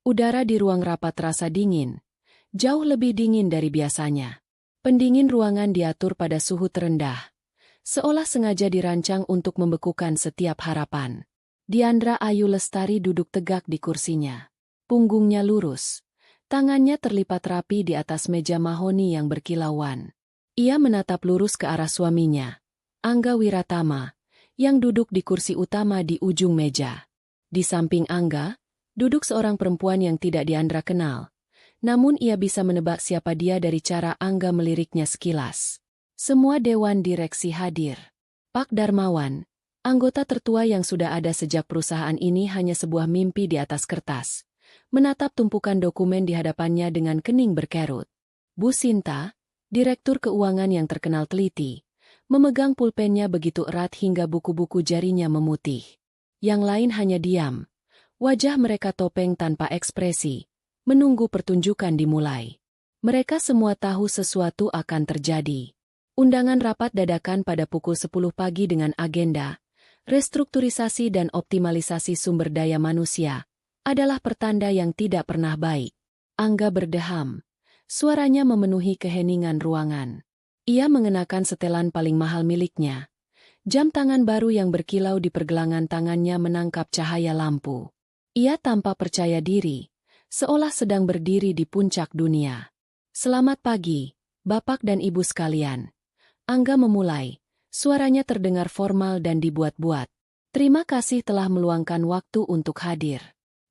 Udara di ruang rapat terasa dingin, jauh lebih dingin dari biasanya. Pendingin ruangan diatur pada suhu terendah, seolah sengaja dirancang untuk membekukan setiap harapan. Diandra Ayu Lestari duduk tegak di kursinya. Punggungnya lurus, tangannya terlipat rapi di atas meja mahoni yang berkilauan. Ia menatap lurus ke arah suaminya, Angga Wiratama, yang duduk di kursi utama di ujung meja. Di samping Angga, duduk seorang perempuan yang tidak Diandra kenal. Namun ia bisa menebak siapa dia dari cara Angga meliriknya sekilas. Semua dewan direksi hadir. Pak Darmawan, anggota tertua yang sudah ada sejak perusahaan ini hanya sebuah mimpi di atas kertas, menatap tumpukan dokumen di hadapannya dengan kening berkerut. Bu Sinta, direktur keuangan yang terkenal teliti, memegang pulpennya begitu erat hingga buku-buku jarinya memutih. Yang lain hanya diam. Wajah mereka topeng tanpa ekspresi, menunggu pertunjukan dimulai. Mereka semua tahu sesuatu akan terjadi. Undangan rapat dadakan pada pukul 10 pagi dengan agenda restrukturisasi dan optimalisasi sumber daya manusia adalah pertanda yang tidak pernah baik. Angga berdeham. Suaranya memenuhi keheningan ruangan. Ia mengenakan setelan paling mahal miliknya. Jam tangan baru yang berkilau di pergelangan tangannya menangkap cahaya lampu. Ia tampak percaya diri, seolah sedang berdiri di puncak dunia. Selamat pagi, Bapak dan Ibu sekalian. Angga memulai, suaranya terdengar formal dan dibuat-buat. Terima kasih telah meluangkan waktu untuk hadir.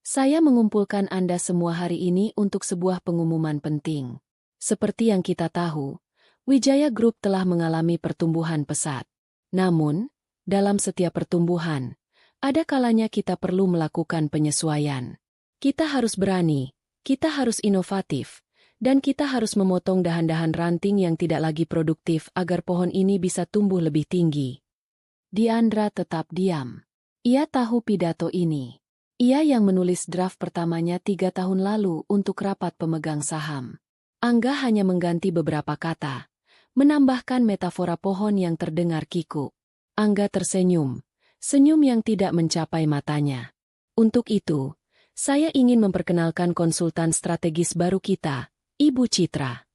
Saya mengumpulkan Anda semua hari ini untuk sebuah pengumuman penting. Seperti yang kita tahu, Wijaya Group telah mengalami pertumbuhan pesat. Namun, dalam setiap pertumbuhan, ada kalanya kita perlu melakukan penyesuaian. Kita harus berani, kita harus inovatif, dan kita harus memotong dahan-dahan ranting yang tidak lagi produktif agar pohon ini bisa tumbuh lebih tinggi. Diandra tetap diam. Ia tahu pidato ini. Ia yang menulis draft pertamanya 3 tahun lalu untuk rapat pemegang saham. Angga hanya mengganti beberapa kata, menambahkan metafora pohon yang terdengar kikuk. Angga tersenyum, senyum yang tidak mencapai matanya. Untuk itu, saya ingin memperkenalkan konsultan strategis baru kita, Ibu Citra.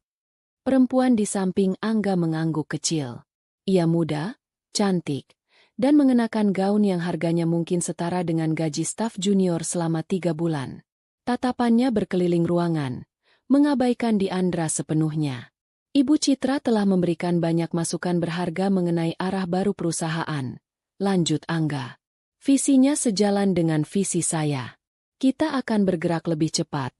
Perempuan di samping Angga mengangguk kecil. Ia muda, cantik, dan mengenakan gaun yang harganya mungkin setara dengan gaji staf junior selama 3 bulan. Tatapannya berkeliling ruangan, mengabaikan Diandra sepenuhnya. Ibu Citra telah memberikan banyak masukan berharga mengenai arah baru perusahaan. Lanjut Angga. Visinya sejalan dengan visi saya. Kita akan bergerak lebih cepat,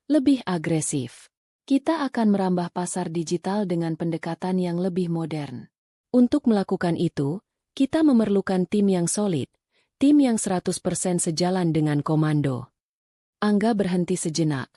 lebih agresif. Kita akan merambah pasar digital dengan pendekatan yang lebih modern. Untuk melakukan itu, kita memerlukan tim yang solid, tim yang 100% sejalan dengan komando. Angga berhenti sejenak,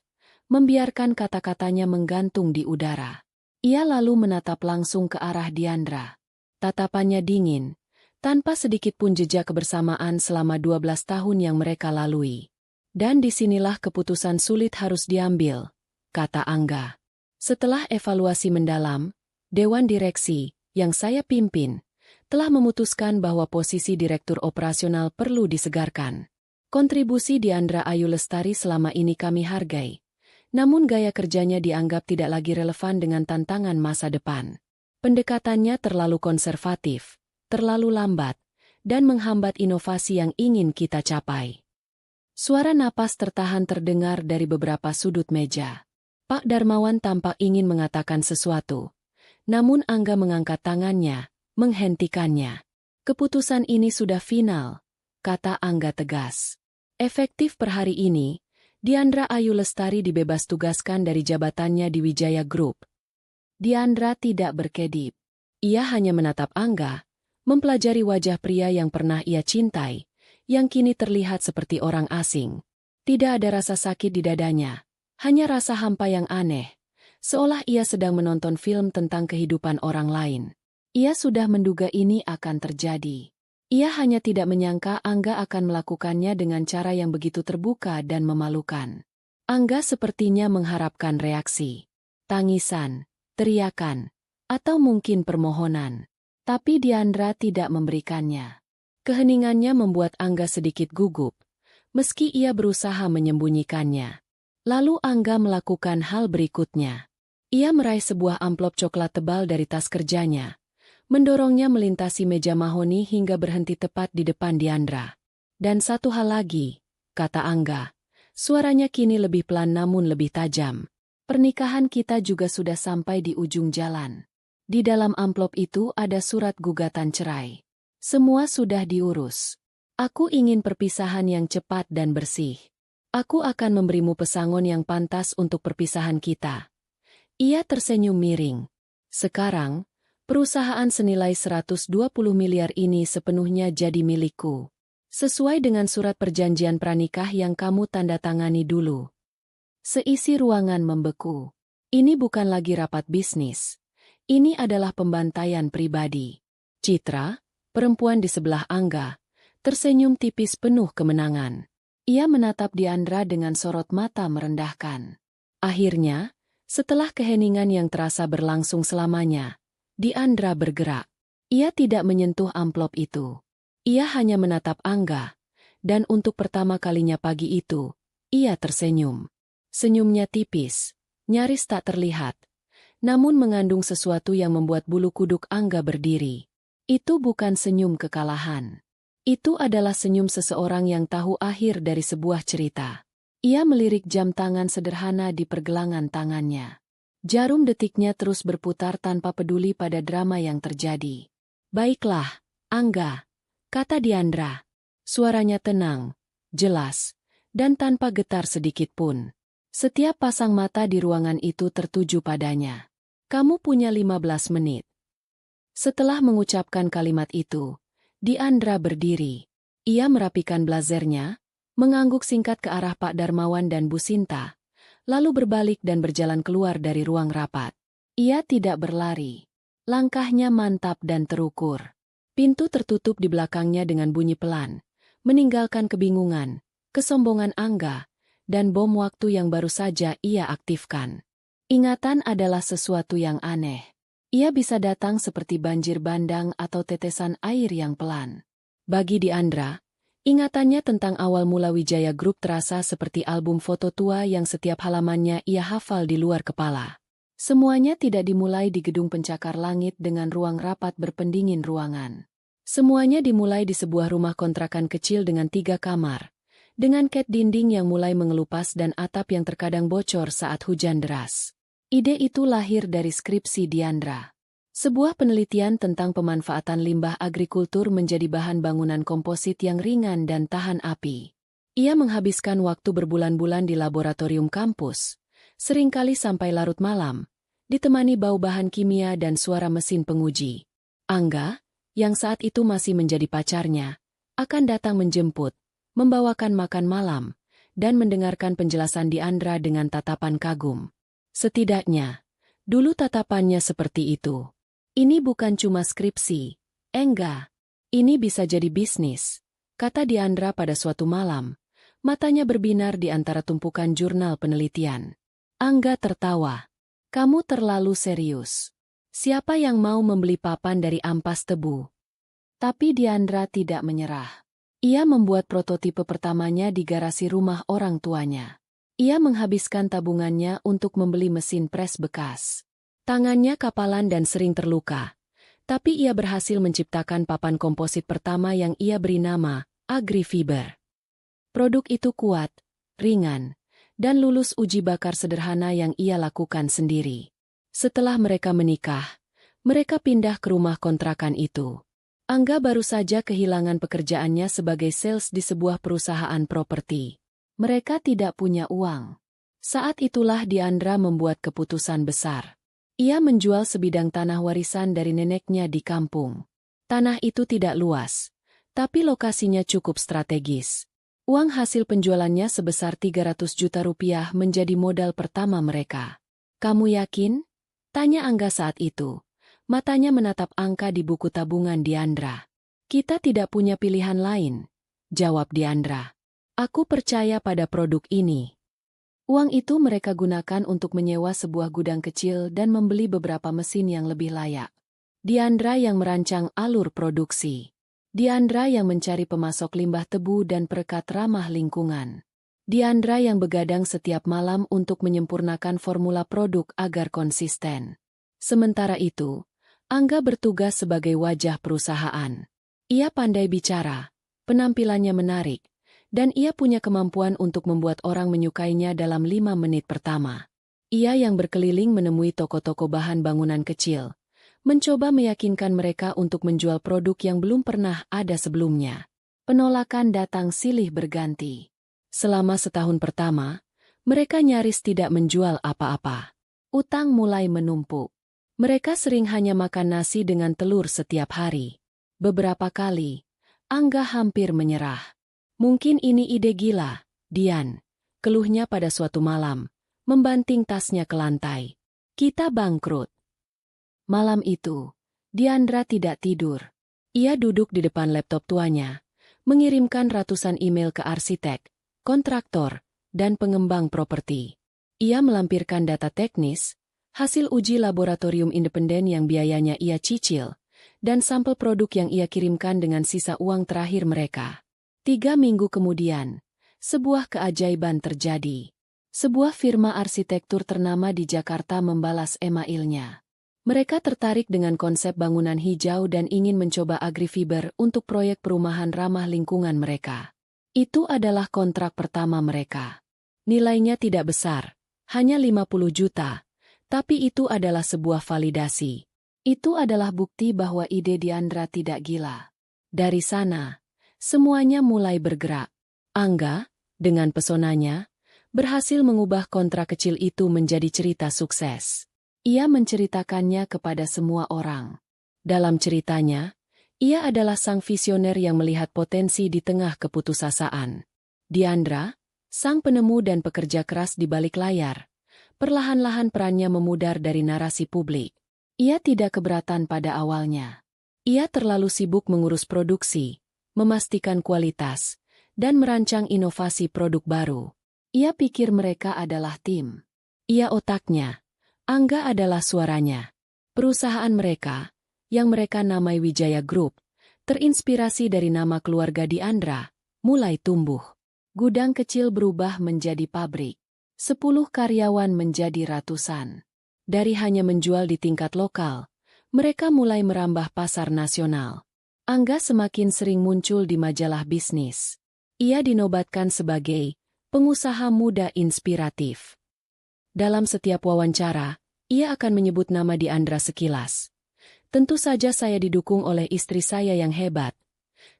membiarkan kata-katanya menggantung di udara. Ia lalu menatap langsung ke arah Diandra. Tatapannya dingin, tanpa sedikit pun jejak kebersamaan selama 12 tahun yang mereka lalui. Dan disinilah keputusan sulit harus diambil, kata Angga. Setelah evaluasi mendalam, Dewan Direksi, yang saya pimpin, telah memutuskan bahwa posisi Direktur Operasional perlu disegarkan. Kontribusi Diandra Ayu Lestari selama ini kami hargai. Namun gaya kerjanya dianggap tidak lagi relevan dengan tantangan masa depan. Pendekatannya terlalu konservatif, terlalu lambat, dan menghambat inovasi yang ingin kita capai. Suara napas tertahan terdengar dari beberapa sudut meja. Pak Darmawan tampak ingin mengatakan sesuatu. Namun Angga mengangkat tangannya, menghentikannya. Keputusan ini sudah final, kata Angga tegas. Efektif per hari ini, Diandra Ayu Lestari dibebas tugaskan dari jabatannya di Wijaya Group. Diandra tidak berkedip. Ia hanya menatap Angga, mempelajari wajah pria yang pernah ia cintai, yang kini terlihat seperti orang asing. Tidak ada rasa sakit di dadanya, hanya rasa hampa yang aneh, seolah ia sedang menonton film tentang kehidupan orang lain. Ia sudah menduga ini akan terjadi. Ia hanya tidak menyangka Angga akan melakukannya dengan cara yang begitu terbuka dan memalukan. Angga sepertinya mengharapkan reaksi, tangisan, teriakan, atau mungkin permohonan. Tapi Diandra tidak memberikannya. Keheningannya membuat Angga sedikit gugup, meski ia berusaha menyembunyikannya. Lalu Angga melakukan hal berikutnya. Ia meraih sebuah amplop coklat tebal dari tas kerjanya, mendorongnya melintasi meja mahoni hingga berhenti tepat di depan Diandra. Dan satu hal lagi, kata Angga. Suaranya kini lebih pelan namun lebih tajam. Pernikahan kita juga sudah sampai di ujung jalan. Di dalam amplop itu ada surat gugatan cerai. Semua sudah diurus. Aku ingin perpisahan yang cepat dan bersih. Aku akan memberimu pesangon yang pantas untuk perpisahan kita. Ia tersenyum miring. Sekarang, perusahaan senilai 120 miliar ini sepenuhnya jadi milikku. Sesuai dengan surat perjanjian pranikah yang kamu tanda tangani dulu. Seisi ruangan membeku. Ini bukan lagi rapat bisnis. Ini adalah pembantaian pribadi. Citra, perempuan di sebelah Angga, tersenyum tipis penuh kemenangan. Ia menatap Diandra dengan sorot mata merendahkan. Akhirnya, setelah keheningan yang terasa berlangsung selamanya, Diandra bergerak. Ia tidak menyentuh amplop itu. Ia hanya menatap Angga, dan untuk pertama kalinya pagi itu, ia tersenyum. Senyumnya tipis, nyaris tak terlihat, namun mengandung sesuatu yang membuat bulu kuduk Angga berdiri. Itu bukan senyum kekalahan. Itu adalah senyum seseorang yang tahu akhir dari sebuah cerita. Ia melirik jam tangan sederhana di pergelangan tangannya. Jarum detiknya terus berputar tanpa peduli pada drama yang terjadi. Baiklah, Angga, kata Diandra. Suaranya tenang, jelas, dan tanpa getar sedikit pun. Setiap pasang mata di ruangan itu tertuju padanya. Kamu punya 15 menit. Setelah mengucapkan kalimat itu, Diandra berdiri. Ia merapikan blazernya, mengangguk singkat ke arah Pak Darmawan dan Bu Sinta, lalu berbalik dan berjalan keluar dari ruang rapat. Ia tidak berlari. Langkahnya mantap dan terukur. Pintu tertutup di belakangnya dengan bunyi pelan, meninggalkan kebingungan, kesombongan Angga, dan bom waktu yang baru saja ia aktifkan. Ingatan adalah sesuatu yang aneh. Ia bisa datang seperti banjir bandang atau tetesan air yang pelan. Bagi Diandra, ingatannya tentang awal mula Wijaya Group terasa seperti album foto tua yang setiap halamannya ia hafal di luar kepala. Semuanya tidak dimulai di gedung pencakar langit dengan ruang rapat berpendingin ruangan. Semuanya dimulai di sebuah rumah kontrakan kecil dengan 3 kamar, dengan cat dinding yang mulai mengelupas dan atap yang terkadang bocor saat hujan deras. Ide itu lahir dari skripsi Diandra. Sebuah penelitian tentang pemanfaatan limbah agrikultur menjadi bahan bangunan komposit yang ringan dan tahan api. Ia menghabiskan waktu berbulan-bulan di laboratorium kampus, seringkali sampai larut malam, ditemani bau bahan kimia dan suara mesin penguji. Angga, yang saat itu masih menjadi pacarnya, akan datang menjemput, membawakan makan malam, dan mendengarkan penjelasan Diandra dengan tatapan kagum. Setidaknya, dulu tatapannya seperti itu. Ini bukan cuma skripsi, enggak. Ini bisa jadi bisnis, kata Diandra pada suatu malam, matanya berbinar di antara tumpukan jurnal penelitian. Angga tertawa. Kamu terlalu serius. Siapa yang mau membeli papan dari ampas tebu? Tapi Diandra tidak menyerah. Ia membuat prototipe pertamanya di garasi rumah orang tuanya. Ia menghabiskan tabungannya untuk membeli mesin pres bekas. Tangannya kapalan dan sering terluka. Tapi ia berhasil menciptakan papan komposit pertama yang ia beri nama AgriFiber. Produk itu kuat, ringan, dan lulus uji bakar sederhana yang ia lakukan sendiri. Setelah mereka menikah, mereka pindah ke rumah kontrakan itu. Angga baru saja kehilangan pekerjaannya sebagai sales di sebuah perusahaan properti. Mereka tidak punya uang. Saat itulah Diandra membuat keputusan besar. Ia menjual sebidang tanah warisan dari neneknya di kampung. Tanah itu tidak luas, tapi lokasinya cukup strategis. Uang hasil penjualannya sebesar 300 juta rupiah menjadi modal pertama mereka. Kamu yakin? Tanya Angga saat itu. Matanya menatap angka di buku tabungan Diandra. Kita tidak punya pilihan lain, jawab Diandra. Aku percaya pada produk ini. Uang itu mereka gunakan untuk menyewa sebuah gudang kecil dan membeli beberapa mesin yang lebih layak. Diandra yang merancang alur produksi. Diandra yang mencari pemasok limbah tebu dan perekat ramah lingkungan. Diandra yang begadang setiap malam untuk menyempurnakan formula produk agar konsisten. Sementara itu, Angga bertugas sebagai wajah perusahaan. Ia pandai bicara, penampilannya menarik, dan ia punya kemampuan untuk membuat orang menyukainya dalam 5 menit pertama. Ia yang berkeliling menemui toko-toko bahan bangunan kecil, mencoba meyakinkan mereka untuk menjual produk yang belum pernah ada sebelumnya. Penolakan datang silih berganti. Selama setahun pertama, mereka nyaris tidak menjual apa-apa. Utang mulai menumpuk. Mereka sering hanya makan nasi dengan telur setiap hari. Beberapa kali, Angga hampir menyerah. Mungkin ini ide gila, Dian, keluhnya pada suatu malam, membanting tasnya ke lantai. Kita bangkrut. Malam itu, Diandra tidak tidur. Ia duduk di depan laptop tuanya, mengirimkan ratusan email ke arsitek, kontraktor, dan pengembang properti. Ia melampirkan data teknis, hasil uji laboratorium independen yang biayanya ia cicil, dan sampel produk yang ia kirimkan dengan sisa uang terakhir mereka. 3 minggu kemudian, sebuah keajaiban terjadi. Sebuah firma arsitektur ternama di Jakarta membalas emailnya. Mereka tertarik dengan konsep bangunan hijau dan ingin mencoba agrifiber untuk proyek perumahan ramah lingkungan mereka. Itu adalah kontrak pertama mereka. Nilainya tidak besar, hanya 50 juta. Tapi itu adalah sebuah validasi. Itu adalah bukti bahwa ide Diandra tidak gila. Dari sana, semuanya mulai bergerak. Angga, dengan pesonanya, berhasil mengubah kontrak kecil itu menjadi cerita sukses. Ia menceritakannya kepada semua orang. Dalam ceritanya, ia adalah sang visioner yang melihat potensi di tengah keputusasaan. Diandra, sang penemu dan pekerja keras di balik layar, perlahan-lahan perannya memudar dari narasi publik. Ia tidak keberatan pada awalnya. Ia terlalu sibuk mengurus produksi, memastikan kualitas, dan merancang inovasi produk baru. Ia pikir mereka adalah tim. Ia otaknya. Angga adalah suaranya. Perusahaan mereka, yang mereka namai Wijaya Group, terinspirasi dari nama keluarga Diandra, mulai tumbuh. Gudang kecil berubah menjadi pabrik. 10 karyawan menjadi ratusan. Dari hanya menjual di tingkat lokal, mereka mulai merambah pasar nasional. Angga semakin sering muncul di majalah bisnis. Ia dinobatkan sebagai pengusaha muda inspiratif. Dalam setiap wawancara, ia akan menyebut nama Diandra sekilas. Tentu saja saya didukung oleh istri saya yang hebat.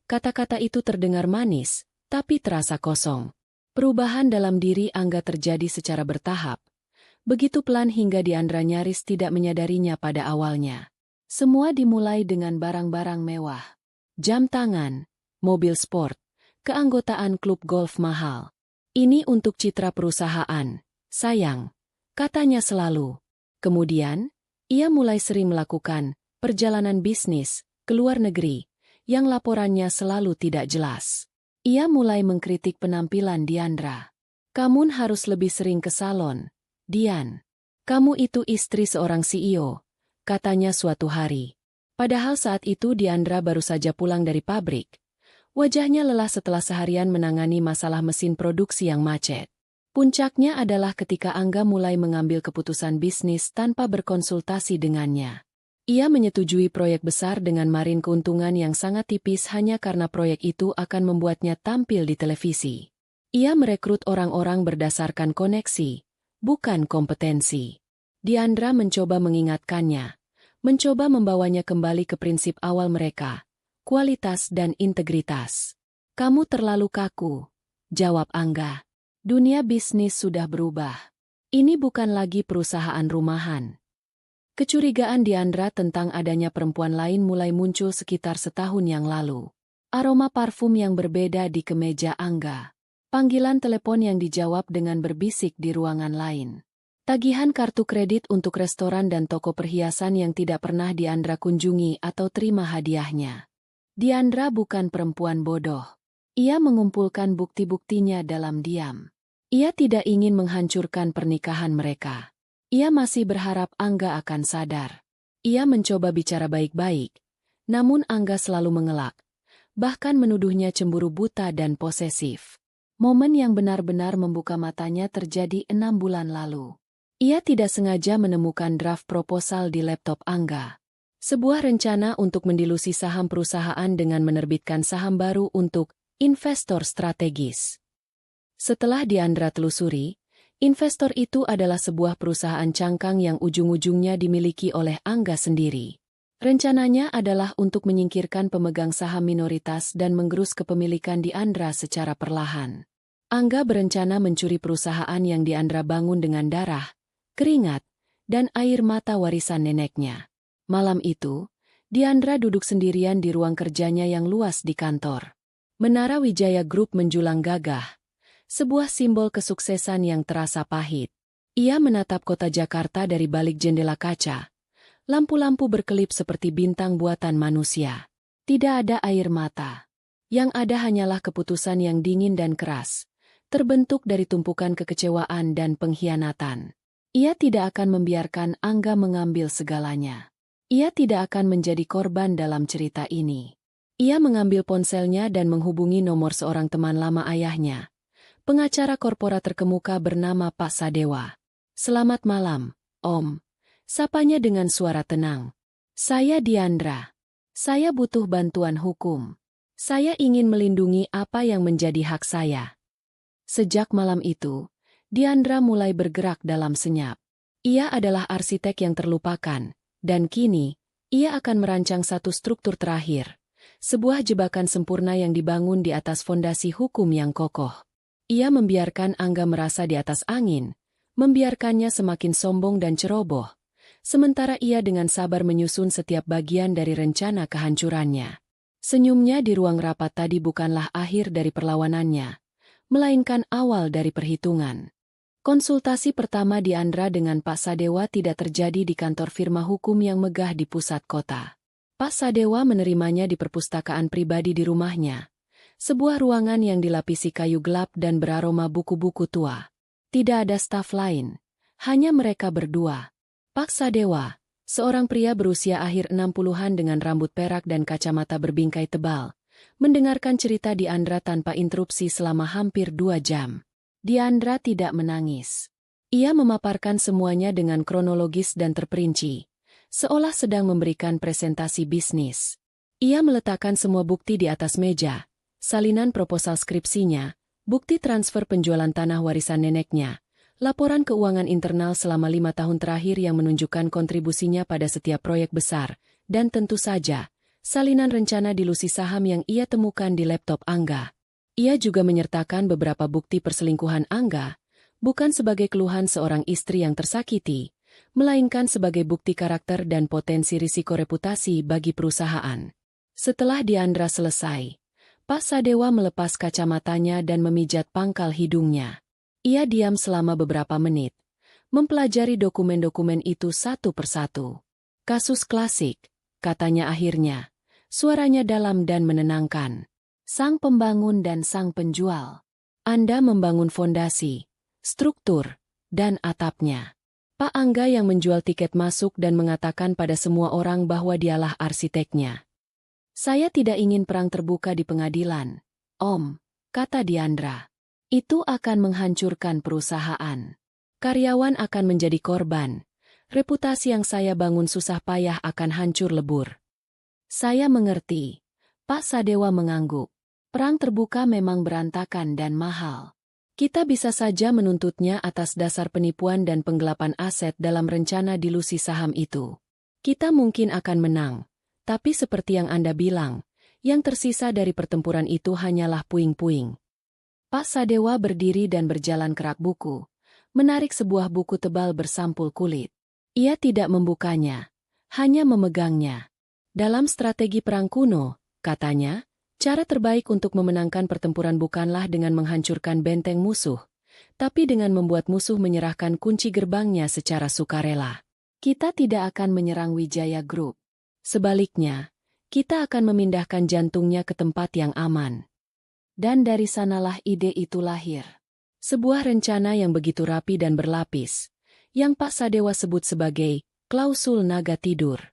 Kata-kata itu terdengar manis, tapi terasa kosong. Perubahan dalam diri Angga terjadi secara bertahap. Begitu pelan hingga Diandra nyaris tidak menyadarinya pada awalnya. Semua dimulai dengan barang-barang mewah. Jam tangan, mobil sport, keanggotaan klub golf mahal. Ini untuk citra perusahaan, sayang, katanya selalu. Kemudian, ia mulai sering melakukan perjalanan bisnis ke luar negeri, yang laporannya selalu tidak jelas. Ia mulai mengkritik penampilan Diandra. Kamu harus lebih sering ke salon, Dian. Kamu itu istri seorang CEO, katanya suatu hari. Padahal saat itu Diandra baru saja pulang dari pabrik. Wajahnya lelah setelah seharian menangani masalah mesin produksi yang macet. Puncaknya adalah ketika Angga mulai mengambil keputusan bisnis tanpa berkonsultasi dengannya. Ia menyetujui proyek besar dengan margin keuntungan yang sangat tipis hanya karena proyek itu akan membuatnya tampil di televisi. Ia merekrut orang-orang berdasarkan koneksi, bukan kompetensi. Diandra mencoba mengingatkannya, mencoba membawanya kembali ke prinsip awal mereka, kualitas dan integritas. Kamu terlalu kaku, jawab Angga. Dunia bisnis sudah berubah. Ini bukan lagi perusahaan rumahan. Kecurigaan Diandra tentang adanya perempuan lain mulai muncul sekitar setahun yang lalu. Aroma parfum yang berbeda di kemeja Angga. Panggilan telepon yang dijawab dengan berbisik di ruangan lain. Tagihan kartu kredit untuk restoran dan toko perhiasan yang tidak pernah Diandra kunjungi atau terima hadiahnya. Diandra bukan perempuan bodoh. Ia mengumpulkan bukti-buktinya dalam diam. Ia tidak ingin menghancurkan pernikahan mereka. Ia masih berharap Angga akan sadar. Ia mencoba bicara baik-baik, namun Angga selalu mengelak, bahkan menuduhnya cemburu buta dan posesif. Momen yang benar-benar membuka matanya terjadi 6 bulan lalu. Ia tidak sengaja menemukan draft proposal di laptop Angga. Sebuah rencana untuk mendilusi saham perusahaan dengan menerbitkan saham baru untuk investor strategis. Setelah Diandra telusuri, investor itu adalah sebuah perusahaan cangkang yang ujung-ujungnya dimiliki oleh Angga sendiri. Rencananya adalah untuk menyingkirkan pemegang saham minoritas dan menggerus kepemilikan Diandra secara perlahan. Angga berencana mencuri perusahaan yang Diandra bangun dengan darah, keringat, dan air mata warisan neneknya. Malam itu, Diandra duduk sendirian di ruang kerjanya yang luas di kantor. Menara Wijaya Group menjulang gagah, sebuah simbol kesuksesan yang terasa pahit. Ia menatap kota Jakarta dari balik jendela kaca. Lampu-lampu berkelip seperti bintang buatan manusia. Tidak ada air mata. Yang ada hanyalah keputusan yang dingin dan keras, terbentuk dari tumpukan kekecewaan dan pengkhianatan. Ia tidak akan membiarkan Angga mengambil segalanya. Ia tidak akan menjadi korban dalam cerita ini. Ia mengambil ponselnya dan menghubungi nomor seorang teman lama ayahnya, pengacara korporat terkemuka bernama Pak Sadewa. "Selamat malam, Om," sapanya dengan suara tenang. "Saya Diandra. Saya butuh bantuan hukum. Saya ingin melindungi apa yang menjadi hak saya." Sejak malam itu, Diandra mulai bergerak dalam senyap. Ia adalah arsitek yang terlupakan, dan kini, ia akan merancang satu struktur terakhir, sebuah jebakan sempurna yang dibangun di atas fondasi hukum yang kokoh. Ia membiarkan Angga merasa di atas angin, membiarkannya semakin sombong dan ceroboh, sementara ia dengan sabar menyusun setiap bagian dari rencana kehancurannya. Senyumnya di ruang rapat tadi bukanlah akhir dari perlawanannya, melainkan awal dari perhitungan. Konsultasi pertama Diandra dengan Pak Sadewa tidak terjadi di kantor firma hukum yang megah di pusat kota. Pak Sadewa menerimanya di perpustakaan pribadi di rumahnya, sebuah ruangan yang dilapisi kayu gelap dan beraroma buku-buku tua. Tidak ada staf lain, hanya mereka berdua. Pak Sadewa, seorang pria berusia akhir 60-an dengan rambut perak dan kacamata berbingkai tebal, mendengarkan cerita Diandra tanpa interupsi selama hampir 2 jam. Diandra tidak menangis. Ia memaparkan semuanya dengan kronologis dan terperinci, seolah sedang memberikan presentasi bisnis. Ia meletakkan semua bukti di atas meja, salinan proposal skripsinya, bukti transfer penjualan tanah warisan neneknya, laporan keuangan internal selama 5 tahun terakhir yang menunjukkan kontribusinya pada setiap proyek besar, dan tentu saja, salinan rencana dilusi saham yang ia temukan di laptop Angga. Ia juga menyertakan beberapa bukti perselingkuhan Angga, bukan sebagai keluhan seorang istri yang tersakiti, melainkan sebagai bukti karakter dan potensi risiko reputasi bagi perusahaan. Setelah Diandra selesai, Pak Sadewa melepas kacamatanya dan memijat pangkal hidungnya. Ia diam selama beberapa menit, mempelajari dokumen-dokumen itu satu persatu. "Kasus klasik," katanya akhirnya, suaranya dalam dan menenangkan. "Sang pembangun dan sang penjual. Anda membangun fondasi, struktur, dan atapnya. Pak Angga yang menjual tiket masuk dan mengatakan pada semua orang bahwa dialah arsiteknya. Saya tidak ingin perang terbuka di pengadilan, Om," kata Diandra. "Itu akan menghancurkan perusahaan. Karyawan akan menjadi korban. Reputasi yang saya bangun susah payah akan hancur lebur." "Saya mengerti." Pak Sadewa mengangguk. "Perang terbuka memang berantakan dan mahal. Kita bisa saja menuntutnya atas dasar penipuan dan penggelapan aset dalam rencana dilusi saham itu. Kita mungkin akan menang, tapi seperti yang Anda bilang, yang tersisa dari pertempuran itu hanyalah puing-puing." Pak Sadewa berdiri dan berjalan ke rak buku, menarik sebuah buku tebal bersampul kulit. Ia tidak membukanya, hanya memegangnya. "Dalam strategi perang kuno," katanya, "cara terbaik untuk memenangkan pertempuran bukanlah dengan menghancurkan benteng musuh, tapi dengan membuat musuh menyerahkan kunci gerbangnya secara sukarela. Kita tidak akan menyerang Wijaya Group. Sebaliknya, kita akan memindahkan jantungnya ke tempat yang aman." Dan dari sanalah ide itu lahir. Sebuah rencana yang begitu rapi dan berlapis, yang Pak Sadewa sebut sebagai klausul naga tidur.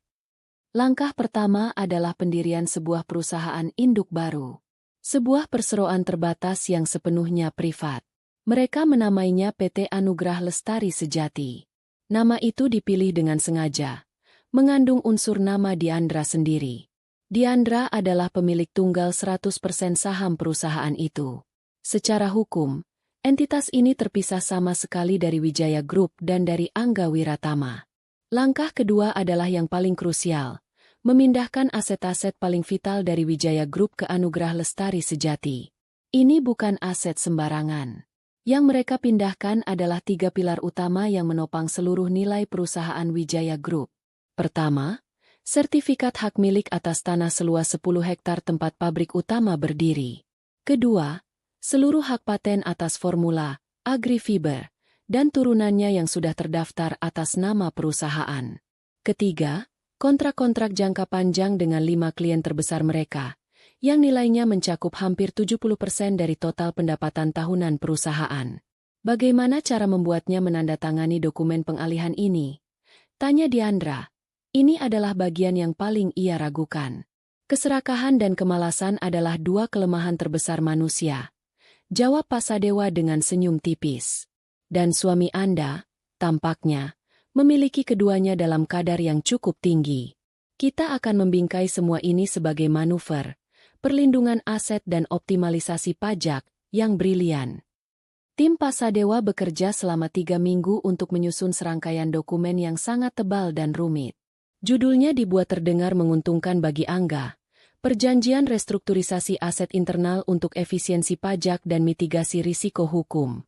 Langkah pertama adalah pendirian sebuah perusahaan induk baru. Sebuah perseroan terbatas yang sepenuhnya privat. Mereka menamainya PT Anugrah Lestari Sejati. Nama itu dipilih dengan sengaja, mengandung unsur nama Diandra sendiri. Diandra adalah pemilik tunggal 100% saham perusahaan itu. Secara hukum, entitas ini terpisah sama sekali dari Wijaya Group dan dari Angga Wiratama. Langkah kedua adalah yang paling krusial, memindahkan aset-aset paling vital dari Wijaya Group ke Anugrah Lestari Sejati. Ini bukan aset sembarangan. Yang mereka pindahkan adalah 3 pilar utama yang menopang seluruh nilai perusahaan Wijaya Group. Pertama, sertifikat hak milik atas tanah seluas 10 hektar tempat pabrik utama berdiri. Kedua, seluruh hak paten atas formula, Agrifiber, dan turunannya yang sudah terdaftar atas nama perusahaan. Ketiga, kontrak-kontrak jangka panjang dengan 5 klien terbesar mereka, yang nilainya mencakup hampir 70% dari total pendapatan tahunan perusahaan. Bagaimana cara membuatnya menandatangani dokumen pengalihan ini? Tanya Diandra. Ini adalah bagian yang paling ia ragukan. Keserakahan dan kemalasan adalah 2 kelemahan terbesar manusia. Jawab Pak Sadewa dengan senyum tipis. Dan suami Anda, tampaknya, memiliki keduanya dalam kadar yang cukup tinggi. Kita akan membingkai semua ini sebagai manuver, perlindungan aset dan optimalisasi pajak yang brilian. Tim Pak Sadewa bekerja selama 3 minggu untuk menyusun serangkaian dokumen yang sangat tebal dan rumit. Judulnya dibuat terdengar menguntungkan bagi Angga, Perjanjian Restrukturisasi Aset Internal untuk Efisiensi Pajak dan Mitigasi Risiko Hukum.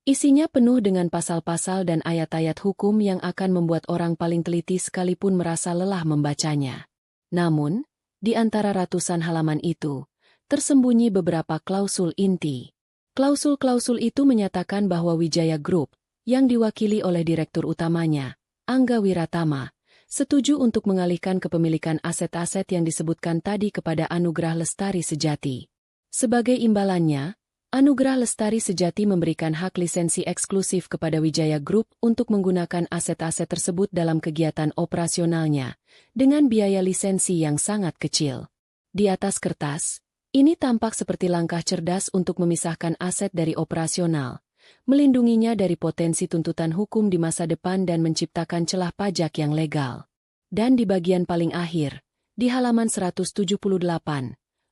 Isinya penuh dengan pasal-pasal dan ayat-ayat hukum yang akan membuat orang paling teliti sekalipun merasa lelah membacanya. Namun, di antara ratusan halaman itu, tersembunyi beberapa klausul inti. Klausul-klausul itu menyatakan bahwa Wijaya Group, yang diwakili oleh direktur utamanya, Angga Wiratama, setuju untuk mengalihkan kepemilikan aset-aset yang disebutkan tadi kepada Anugrah Lestari Sejati. Sebagai imbalannya, Anugrah Lestari Sejati memberikan hak lisensi eksklusif kepada Wijaya Group untuk menggunakan aset-aset tersebut dalam kegiatan operasionalnya, dengan biaya lisensi yang sangat kecil. Di atas kertas, ini tampak seperti langkah cerdas untuk memisahkan aset dari operasional, melindunginya dari potensi tuntutan hukum di masa depan dan menciptakan celah pajak yang legal. Dan di bagian paling akhir, di halaman 178,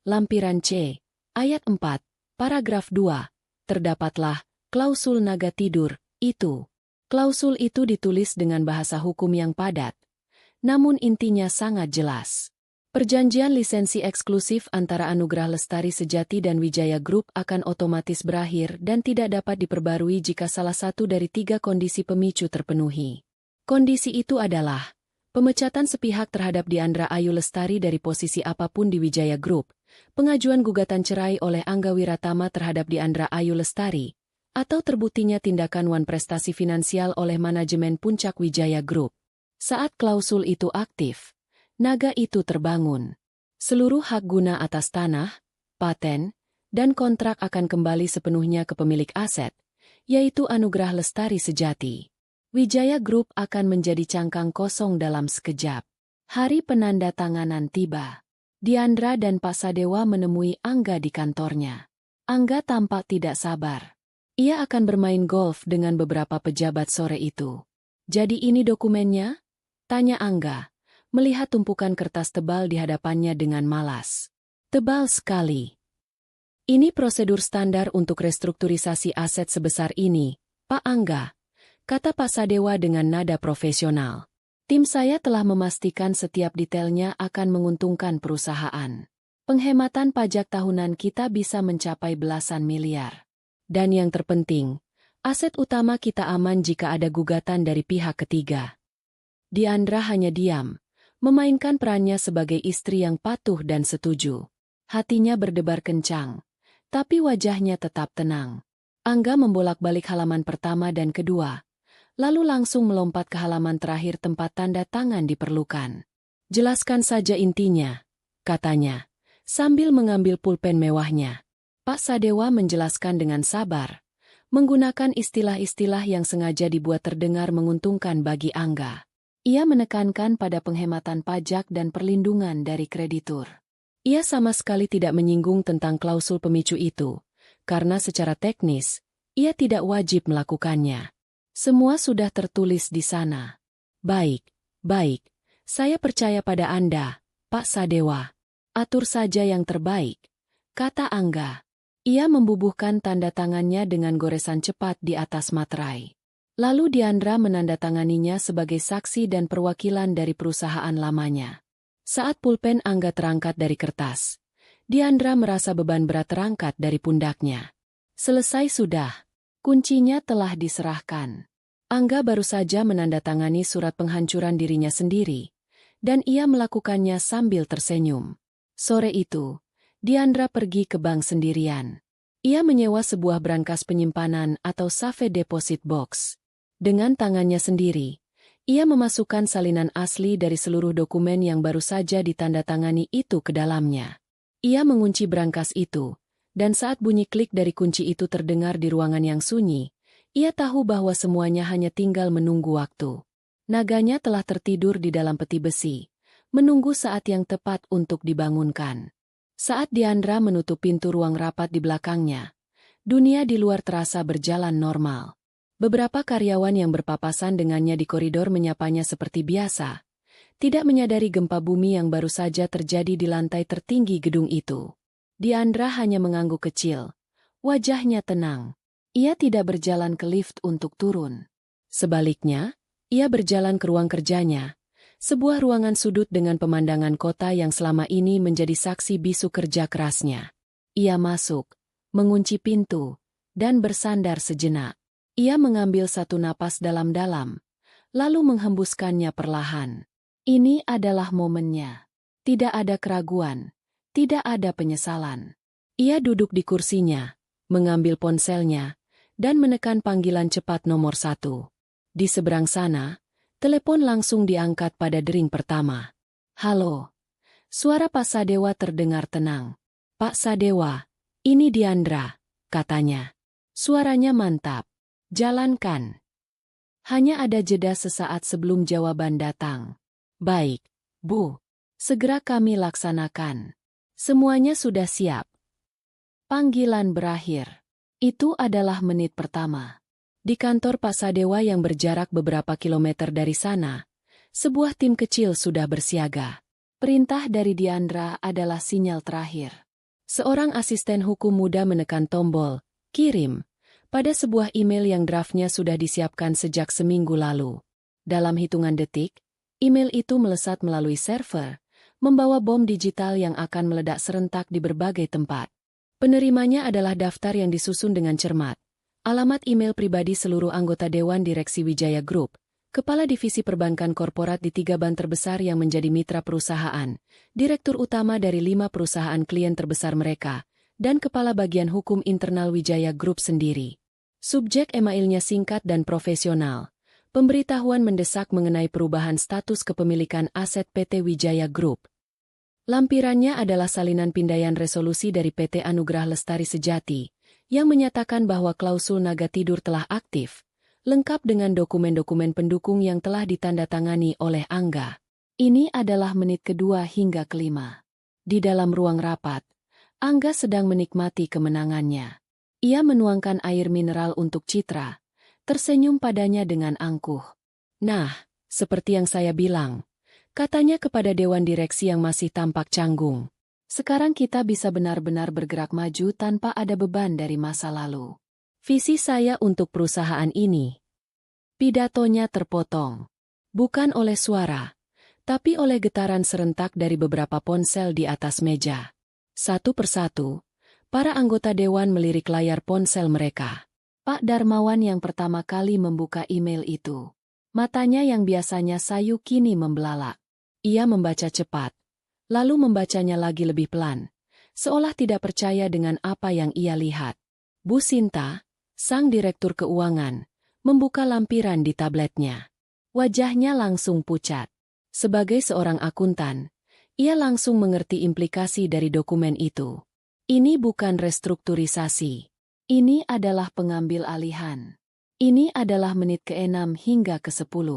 lampiran C, ayat 4, paragraf 2, terdapatlah klausul naga tidur itu. Klausul itu ditulis dengan bahasa hukum yang padat, namun intinya sangat jelas. Perjanjian lisensi eksklusif antara Anugrah Lestari Sejati dan Wijaya Group akan otomatis berakhir dan tidak dapat diperbarui jika salah satu dari 3 kondisi pemicu terpenuhi. Kondisi itu adalah pemecatan sepihak terhadap Diandra Ayu Lestari dari posisi apapun di Wijaya Group, pengajuan gugatan cerai oleh Angga Wiratama terhadap Diandra Ayu Lestari, atau terbuktinya tindakan wan prestasi finansial oleh manajemen Puncak Wijaya Group. Saat klausul itu aktif, naga itu terbangun. Seluruh hak guna atas tanah, paten, dan kontrak akan kembali sepenuhnya ke pemilik aset, yaitu Anugrah Lestari Sejati. Wijaya Group akan menjadi cangkang kosong dalam sekejap. Hari penandatanganan tiba. Diandra dan Pak Sadewa menemui Angga di kantornya. Angga tampak tidak sabar. Ia akan bermain golf dengan beberapa pejabat sore itu. Jadi ini dokumennya? Tanya Angga, melihat tumpukan kertas tebal di hadapannya dengan malas. Tebal sekali. Ini prosedur standar untuk restrukturisasi aset sebesar ini, Pak Angga, kata Pak Sadewa dengan nada profesional. Tim saya telah memastikan setiap detailnya akan menguntungkan perusahaan. Penghematan pajak tahunan kita bisa mencapai belasan miliar. Dan yang terpenting, aset utama kita aman jika ada gugatan dari pihak ketiga. Diandra hanya diam, memainkan perannya sebagai istri yang patuh dan setuju. Hatinya berdebar kencang, tapi wajahnya tetap tenang. Angga membolak-balik halaman pertama dan kedua, lalu langsung melompat ke halaman terakhir tempat tanda tangan diperlukan. Jelaskan saja intinya, katanya, sambil mengambil pulpen mewahnya. Pak Sadewa menjelaskan dengan sabar, menggunakan istilah-istilah yang sengaja dibuat terdengar menguntungkan bagi Angga. Ia menekankan pada penghematan pajak dan perlindungan dari kreditur. Ia sama sekali tidak menyinggung tentang klausul pemicu itu, karena secara teknis, ia tidak wajib melakukannya. Semua sudah tertulis di sana. Baik, baik, saya percaya pada Anda, Pak Sadewa. Atur saja yang terbaik, kata Angga. Ia membubuhkan tanda tangannya dengan goresan cepat di atas materai. Lalu Diandra menandatanganinya sebagai saksi dan perwakilan dari perusahaan lamanya. Saat pulpen Angga terangkat dari kertas, Diandra merasa beban berat terangkat dari pundaknya. Selesai sudah. Kuncinya telah diserahkan. Angga baru saja menandatangani surat penghancuran dirinya sendiri, dan ia melakukannya sambil tersenyum. Sore itu, Diandra pergi ke bank sendirian. Ia menyewa sebuah brankas penyimpanan atau safe deposit box. Dengan tangannya sendiri, ia memasukkan salinan asli dari seluruh dokumen yang baru saja ditandatangani itu ke dalamnya. Ia mengunci brankas itu, dan saat bunyi klik dari kunci itu terdengar di ruangan yang sunyi, ia tahu bahwa semuanya hanya tinggal menunggu waktu. Naganya telah tertidur di dalam peti besi, menunggu saat yang tepat untuk dibangunkan. Saat Diandra menutup pintu ruang rapat di belakangnya, dunia di luar terasa berjalan normal. Beberapa karyawan yang berpapasan dengannya di koridor menyapanya seperti biasa, tidak menyadari gempa bumi yang baru saja terjadi di lantai tertinggi gedung itu. Diandra hanya mengangguk kecil. Wajahnya tenang. Ia tidak berjalan ke lift untuk turun. Sebaliknya, ia berjalan ke ruang kerjanya, sebuah ruangan sudut dengan pemandangan kota yang selama ini menjadi saksi bisu kerja kerasnya. Ia masuk, mengunci pintu, dan bersandar sejenak. Ia mengambil satu napas dalam-dalam, lalu menghembuskannya perlahan. Ini adalah momennya. Tidak ada keraguan, tidak ada penyesalan. Ia duduk di kursinya, mengambil ponselnya, dan menekan panggilan cepat nomor 1. Di seberang sana, telepon langsung diangkat pada dering pertama. Halo. Suara Pak Sadewa terdengar tenang. Pak Sadewa, ini Diandra, katanya. Suaranya mantap. Jalankan. Hanya ada jeda sesaat sebelum jawaban datang. Baik, Bu. Segera kami laksanakan. Semuanya sudah siap. Panggilan berakhir. Itu adalah menit pertama. Di kantor Pak Sadewa yang berjarak beberapa kilometer dari sana, sebuah tim kecil sudah bersiaga. Perintah dari Diandra adalah sinyal terakhir. Seorang asisten hukum muda menekan tombol, kirim, pada sebuah email yang draftnya sudah disiapkan sejak seminggu lalu. Dalam hitungan detik, email itu melesat melalui server, membawa bom digital yang akan meledak serentak di berbagai tempat. Penerimanya adalah daftar yang disusun dengan cermat. Alamat email pribadi seluruh anggota Dewan Direksi Wijaya Group, Kepala Divisi Perbankan Korporat di 3 bank terbesar yang menjadi mitra perusahaan, Direktur Utama dari 5 perusahaan klien terbesar mereka, dan Kepala Bagian Hukum Internal Wijaya Group sendiri. Subjek emailnya singkat dan profesional. Pemberitahuan mendesak mengenai perubahan status kepemilikan aset PT Wijaya Group. Lampirannya adalah salinan pindaian resolusi dari PT Anugrah Lestari Sejati, yang menyatakan bahwa klausul naga tidur telah aktif, lengkap dengan dokumen-dokumen pendukung yang telah ditandatangani oleh Angga. Ini adalah menit kedua hingga kelima. Di dalam ruang rapat, Angga sedang menikmati kemenangannya. Ia menuangkan air mineral untuk Citra, tersenyum padanya dengan angkuh. Nah, seperti yang saya bilang, katanya kepada Dewan Direksi yang masih tampak canggung. Sekarang kita bisa benar-benar bergerak maju tanpa ada beban dari masa lalu. Visi saya untuk perusahaan ini. Pidatonya terpotong. Bukan oleh suara, tapi oleh getaran serentak dari beberapa ponsel di atas meja. Satu persatu, para anggota Dewan melirik layar ponsel mereka. Pak Darmawan yang pertama kali membuka email itu. Matanya yang biasanya sayu kini membelalak. Ia membaca cepat, lalu membacanya lagi lebih pelan, seolah tidak percaya dengan apa yang ia lihat. Bu Sinta, sang direktur keuangan, membuka lampiran di tabletnya. Wajahnya langsung pucat. Sebagai seorang akuntan, ia langsung mengerti implikasi dari dokumen itu. Ini bukan restrukturisasi. Ini adalah pengambil alihan. Ini adalah menit ke-6 hingga ke-10.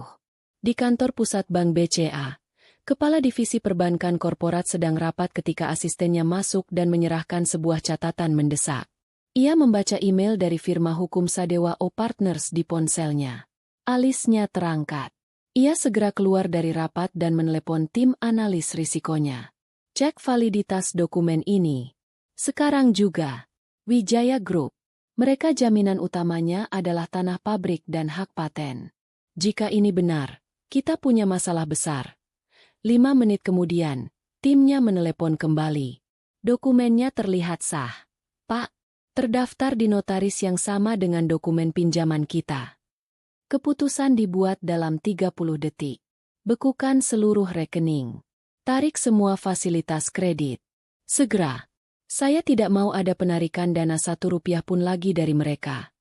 Di kantor pusat Bank BCA, Kepala Divisi Perbankan Korporat sedang rapat ketika asistennya masuk dan menyerahkan sebuah catatan mendesak. Ia membaca email dari firma hukum Sadewa O Partners di ponselnya. Alisnya terangkat. Ia segera keluar dari rapat dan menelepon tim analis risikonya. Cek validitas dokumen ini. Sekarang juga. Wijaya Group. Mereka jaminan utamanya adalah tanah pabrik dan hak paten. Jika ini benar, kita punya masalah besar. 5 menit kemudian, timnya menelepon kembali. Dokumennya terlihat sah. Pak, terdaftar di notaris yang sama dengan dokumen pinjaman kita. Keputusan dibuat dalam 30 detik. Bekukan seluruh rekening. Tarik semua fasilitas kredit. Segera. Saya tidak mau ada penarikan dana 1 rupiah pun lagi dari mereka.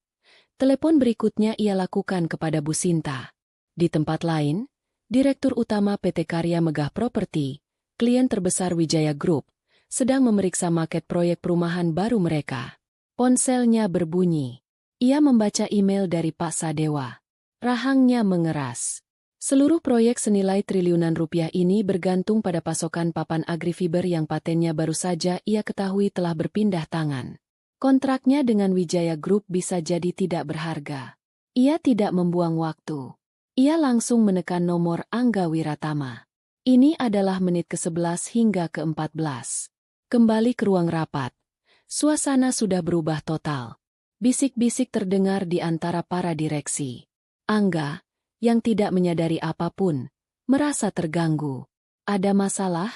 Telepon berikutnya ia lakukan kepada Bu Sinta. Di tempat lain, Direktur Utama PT Karya Megah Properti, klien terbesar Wijaya Group, sedang memeriksa maket proyek perumahan baru mereka. Ponselnya berbunyi. Ia membaca email dari Pak Sadewa. Rahangnya mengeras. Seluruh proyek senilai triliunan rupiah ini bergantung pada pasokan papan agrifiber yang patennya baru saja ia ketahui telah berpindah tangan. Kontraknya dengan Wijaya Group bisa jadi tidak berharga. Ia tidak membuang waktu. Ia langsung menekan nomor Angga Wiratama. Ini adalah menit ke-11 hingga ke-14. Kembali ke ruang rapat. Suasana sudah berubah total. Bisik-bisik terdengar di antara para direksi. Angga, yang tidak menyadari apapun, merasa terganggu. Ada masalah?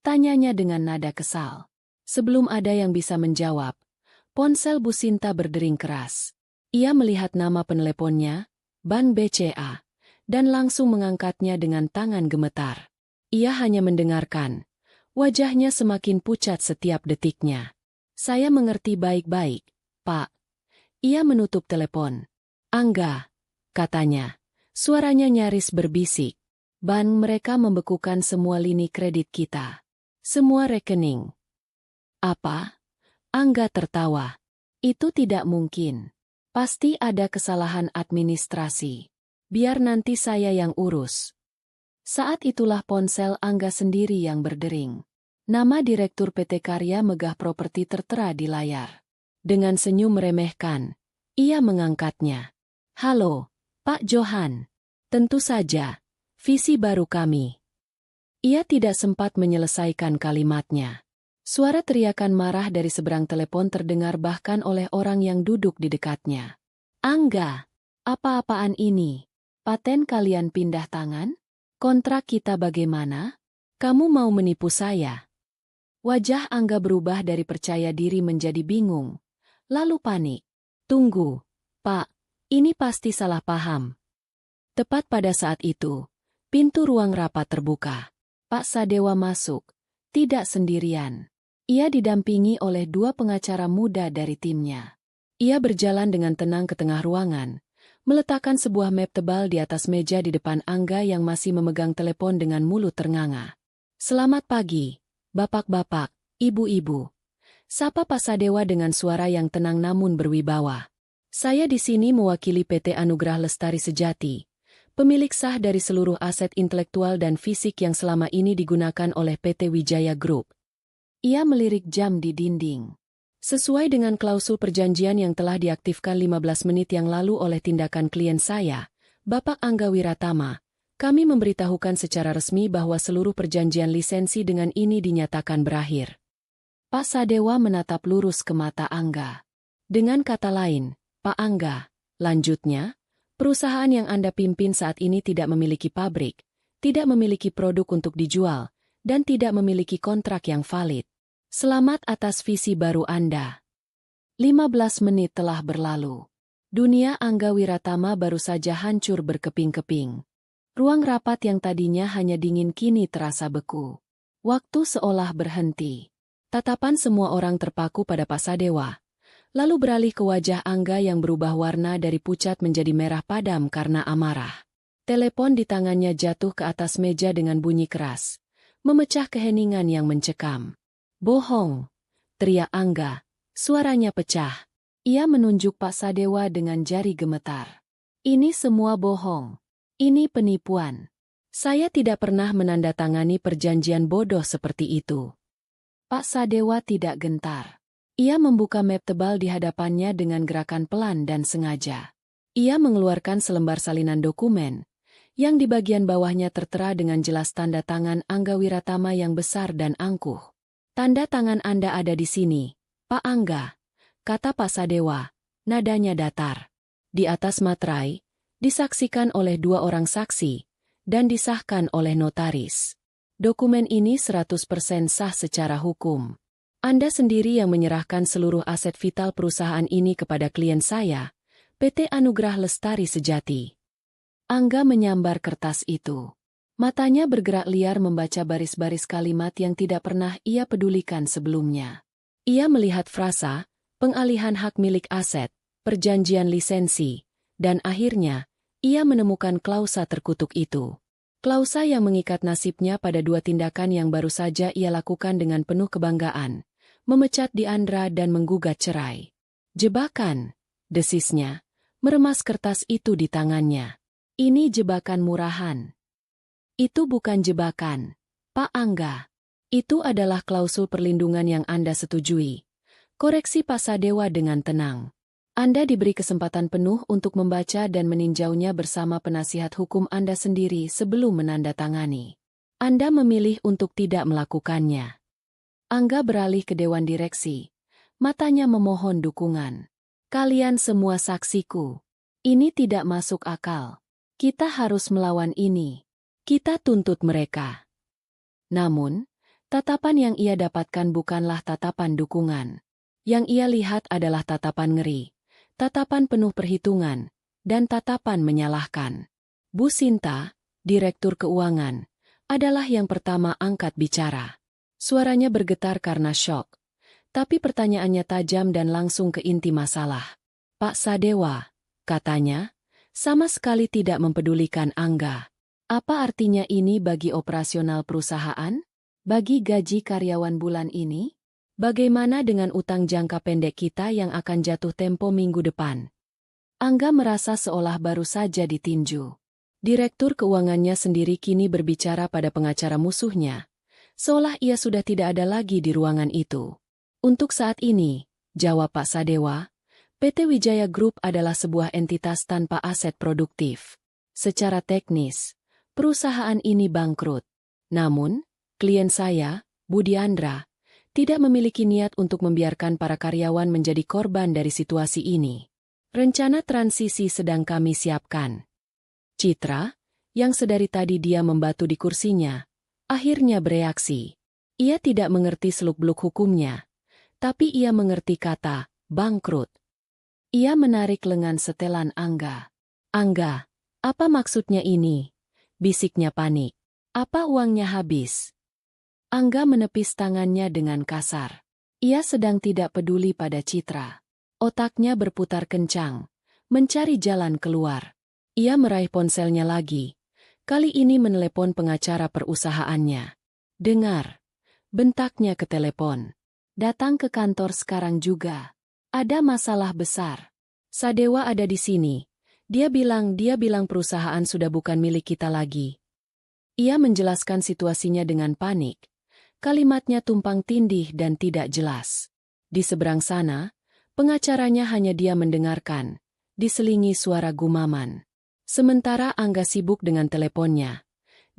Tanyanya dengan nada kesal. Sebelum ada yang bisa menjawab, ponsel Bu Sinta berdering keras. Ia melihat nama peneleponnya, Bank BCA, dan langsung mengangkatnya dengan tangan gemetar. Ia hanya mendengarkan. Wajahnya semakin pucat setiap detiknya. Saya mengerti baik-baik, Pak. Ia menutup telepon. Angga, katanya. Suaranya nyaris berbisik. Bank mereka membekukan semua lini kredit kita. Semua rekening. Apa? Angga tertawa. Itu tidak mungkin. Pasti ada kesalahan administrasi. Biar nanti saya yang urus. Saat itulah ponsel Angga sendiri yang berdering. Nama Direktur PT Karya Megah Properti tertera di layar. Dengan senyum meremehkan, ia mengangkatnya. Halo, Pak Johan. Tentu saja, visi baru kami. Ia tidak sempat menyelesaikan kalimatnya. Suara teriakan marah dari seberang telepon terdengar bahkan oleh orang yang duduk di dekatnya. Angga, apa-apaan ini? Paten kalian pindah tangan? Kontrak kita bagaimana? Kamu mau menipu saya? Wajah Angga berubah dari percaya diri menjadi bingung. Lalu panik. Tunggu, Pak, ini pasti salah paham. Tepat pada saat itu, pintu ruang rapat terbuka. Pak Sadewa masuk, tidak sendirian. Ia didampingi oleh 2 pengacara muda dari timnya. Ia berjalan dengan tenang ke tengah ruangan, meletakkan sebuah map tebal di atas meja di depan Angga yang masih memegang telepon dengan mulut ternganga. Selamat pagi, bapak-bapak, ibu-ibu. Sapa Pak Sadewa dengan suara yang tenang namun berwibawa. Saya di sini mewakili PT Anugrah Lestari Sejati, pemilik sah dari seluruh aset intelektual dan fisik yang selama ini digunakan oleh PT Wijaya Group. Ia melirik jam di dinding. Sesuai dengan klausul perjanjian yang telah diaktifkan 15 menit yang lalu oleh tindakan klien saya, Bapak Angga Wiratama, kami memberitahukan secara resmi bahwa seluruh perjanjian lisensi dengan ini dinyatakan berakhir. Pak Sadewa menatap lurus ke mata Angga. Dengan kata lain, Pak Angga, lanjutnya, perusahaan yang Anda pimpin saat ini tidak memiliki pabrik, tidak memiliki produk untuk dijual, dan tidak memiliki kontrak yang valid. Selamat atas visi baru Anda. 15 menit telah berlalu. Dunia Angga Wiratama baru saja hancur berkeping-keping. Ruang rapat yang tadinya hanya dingin kini terasa beku. Waktu seolah berhenti. Tatapan semua orang terpaku pada Pak Sadewa. Lalu beralih ke wajah Angga yang berubah warna dari pucat menjadi merah padam karena amarah. Telepon di tangannya jatuh ke atas meja dengan bunyi keras, memecah keheningan yang mencekam. Bohong, teriak Angga, suaranya pecah. Ia menunjuk Pak Sadewa dengan jari gemetar. Ini semua bohong. Ini penipuan. Saya tidak pernah menandatangani perjanjian bodoh seperti itu. Pak Sadewa tidak gentar. Ia membuka map tebal di hadapannya dengan gerakan pelan dan sengaja. Ia mengeluarkan selembar salinan dokumen, yang di bagian bawahnya tertera dengan jelas tanda tangan Angga Wiratama yang besar dan angkuh. Tanda tangan Anda ada di sini, Pak Angga, kata Pak Sadewa, nadanya datar. Di atas materai, disaksikan oleh 2 orang saksi, dan disahkan oleh notaris. Dokumen ini 100% sah secara hukum. Anda sendiri yang menyerahkan seluruh aset vital perusahaan ini kepada klien saya, PT Anugrah Lestari Sejati. Angga menyambar kertas itu. Matanya bergerak liar membaca baris-baris kalimat yang tidak pernah ia pedulikan sebelumnya. Ia melihat frasa, pengalihan hak milik aset, perjanjian lisensi, dan akhirnya, ia menemukan klausa terkutuk itu. Klausa yang mengikat nasibnya pada 2 tindakan yang baru saja ia lakukan dengan penuh kebanggaan, memecat Diandra dan menggugat cerai. Jebakan, desisnya, meremas kertas itu di tangannya. Ini jebakan murahan. Itu bukan jebakan, Pak Angga. Itu adalah klausul perlindungan yang Anda setujui. Koreksi Pak Sadewa dengan tenang. Anda diberi kesempatan penuh untuk membaca dan meninjaunya bersama penasihat hukum Anda sendiri sebelum menandatangani. Anda memilih untuk tidak melakukannya. Angga beralih ke Dewan Direksi. Matanya memohon dukungan. Kalian semua saksiku. Ini tidak masuk akal. Kita harus melawan ini. Kita tuntut mereka. Namun, tatapan yang ia dapatkan bukanlah tatapan dukungan. Yang ia lihat adalah tatapan ngeri. Tatapan penuh perhitungan, dan tatapan menyalahkan. Bu Sinta, Direktur Keuangan, adalah yang pertama angkat bicara. Suaranya bergetar karena syok. Tapi pertanyaannya tajam dan langsung ke inti masalah. Pak Sadewa, katanya, sama sekali tidak mempedulikan Angga. Apa artinya ini bagi operasional perusahaan? Bagi gaji karyawan bulan ini? Bagaimana dengan utang jangka pendek kita yang akan jatuh tempo minggu depan? Angga merasa seolah baru saja ditinju. Direktur keuangannya sendiri kini berbicara pada pengacara musuhnya, seolah ia sudah tidak ada lagi di ruangan itu. Untuk saat ini, jawab Pak Sadewa, PT Wijaya Group adalah sebuah entitas tanpa aset produktif. Secara teknis, perusahaan ini bangkrut. Namun, klien saya, Bu Diandra, tidak memiliki niat untuk membiarkan para karyawan menjadi korban dari situasi ini. Rencana transisi sedang kami siapkan. Citra, yang sedari tadi dia membatu di kursinya, akhirnya bereaksi. Ia tidak mengerti seluk-beluk hukumnya, tapi ia mengerti kata bangkrut. Ia menarik lengan setelan Angga. Angga, apa maksudnya ini? Bisiknya panik. Apa uangnya habis? Angga menepis tangannya dengan kasar. Ia sedang tidak peduli pada Citra. Otaknya berputar kencang, mencari jalan keluar. Ia meraih ponselnya lagi. Kali ini menelepon pengacara perusahaannya. Dengar, bentaknya ke telepon. Datang ke kantor sekarang juga. Ada masalah besar. Sadewa ada di sini. Dia bilang perusahaan sudah bukan milik kita lagi. Ia menjelaskan situasinya dengan panik. Kalimatnya tumpang tindih dan tidak jelas. Di seberang sana, pengacaranya hanya dia mendengarkan, diselingi suara gumaman. Sementara Angga sibuk dengan teleponnya,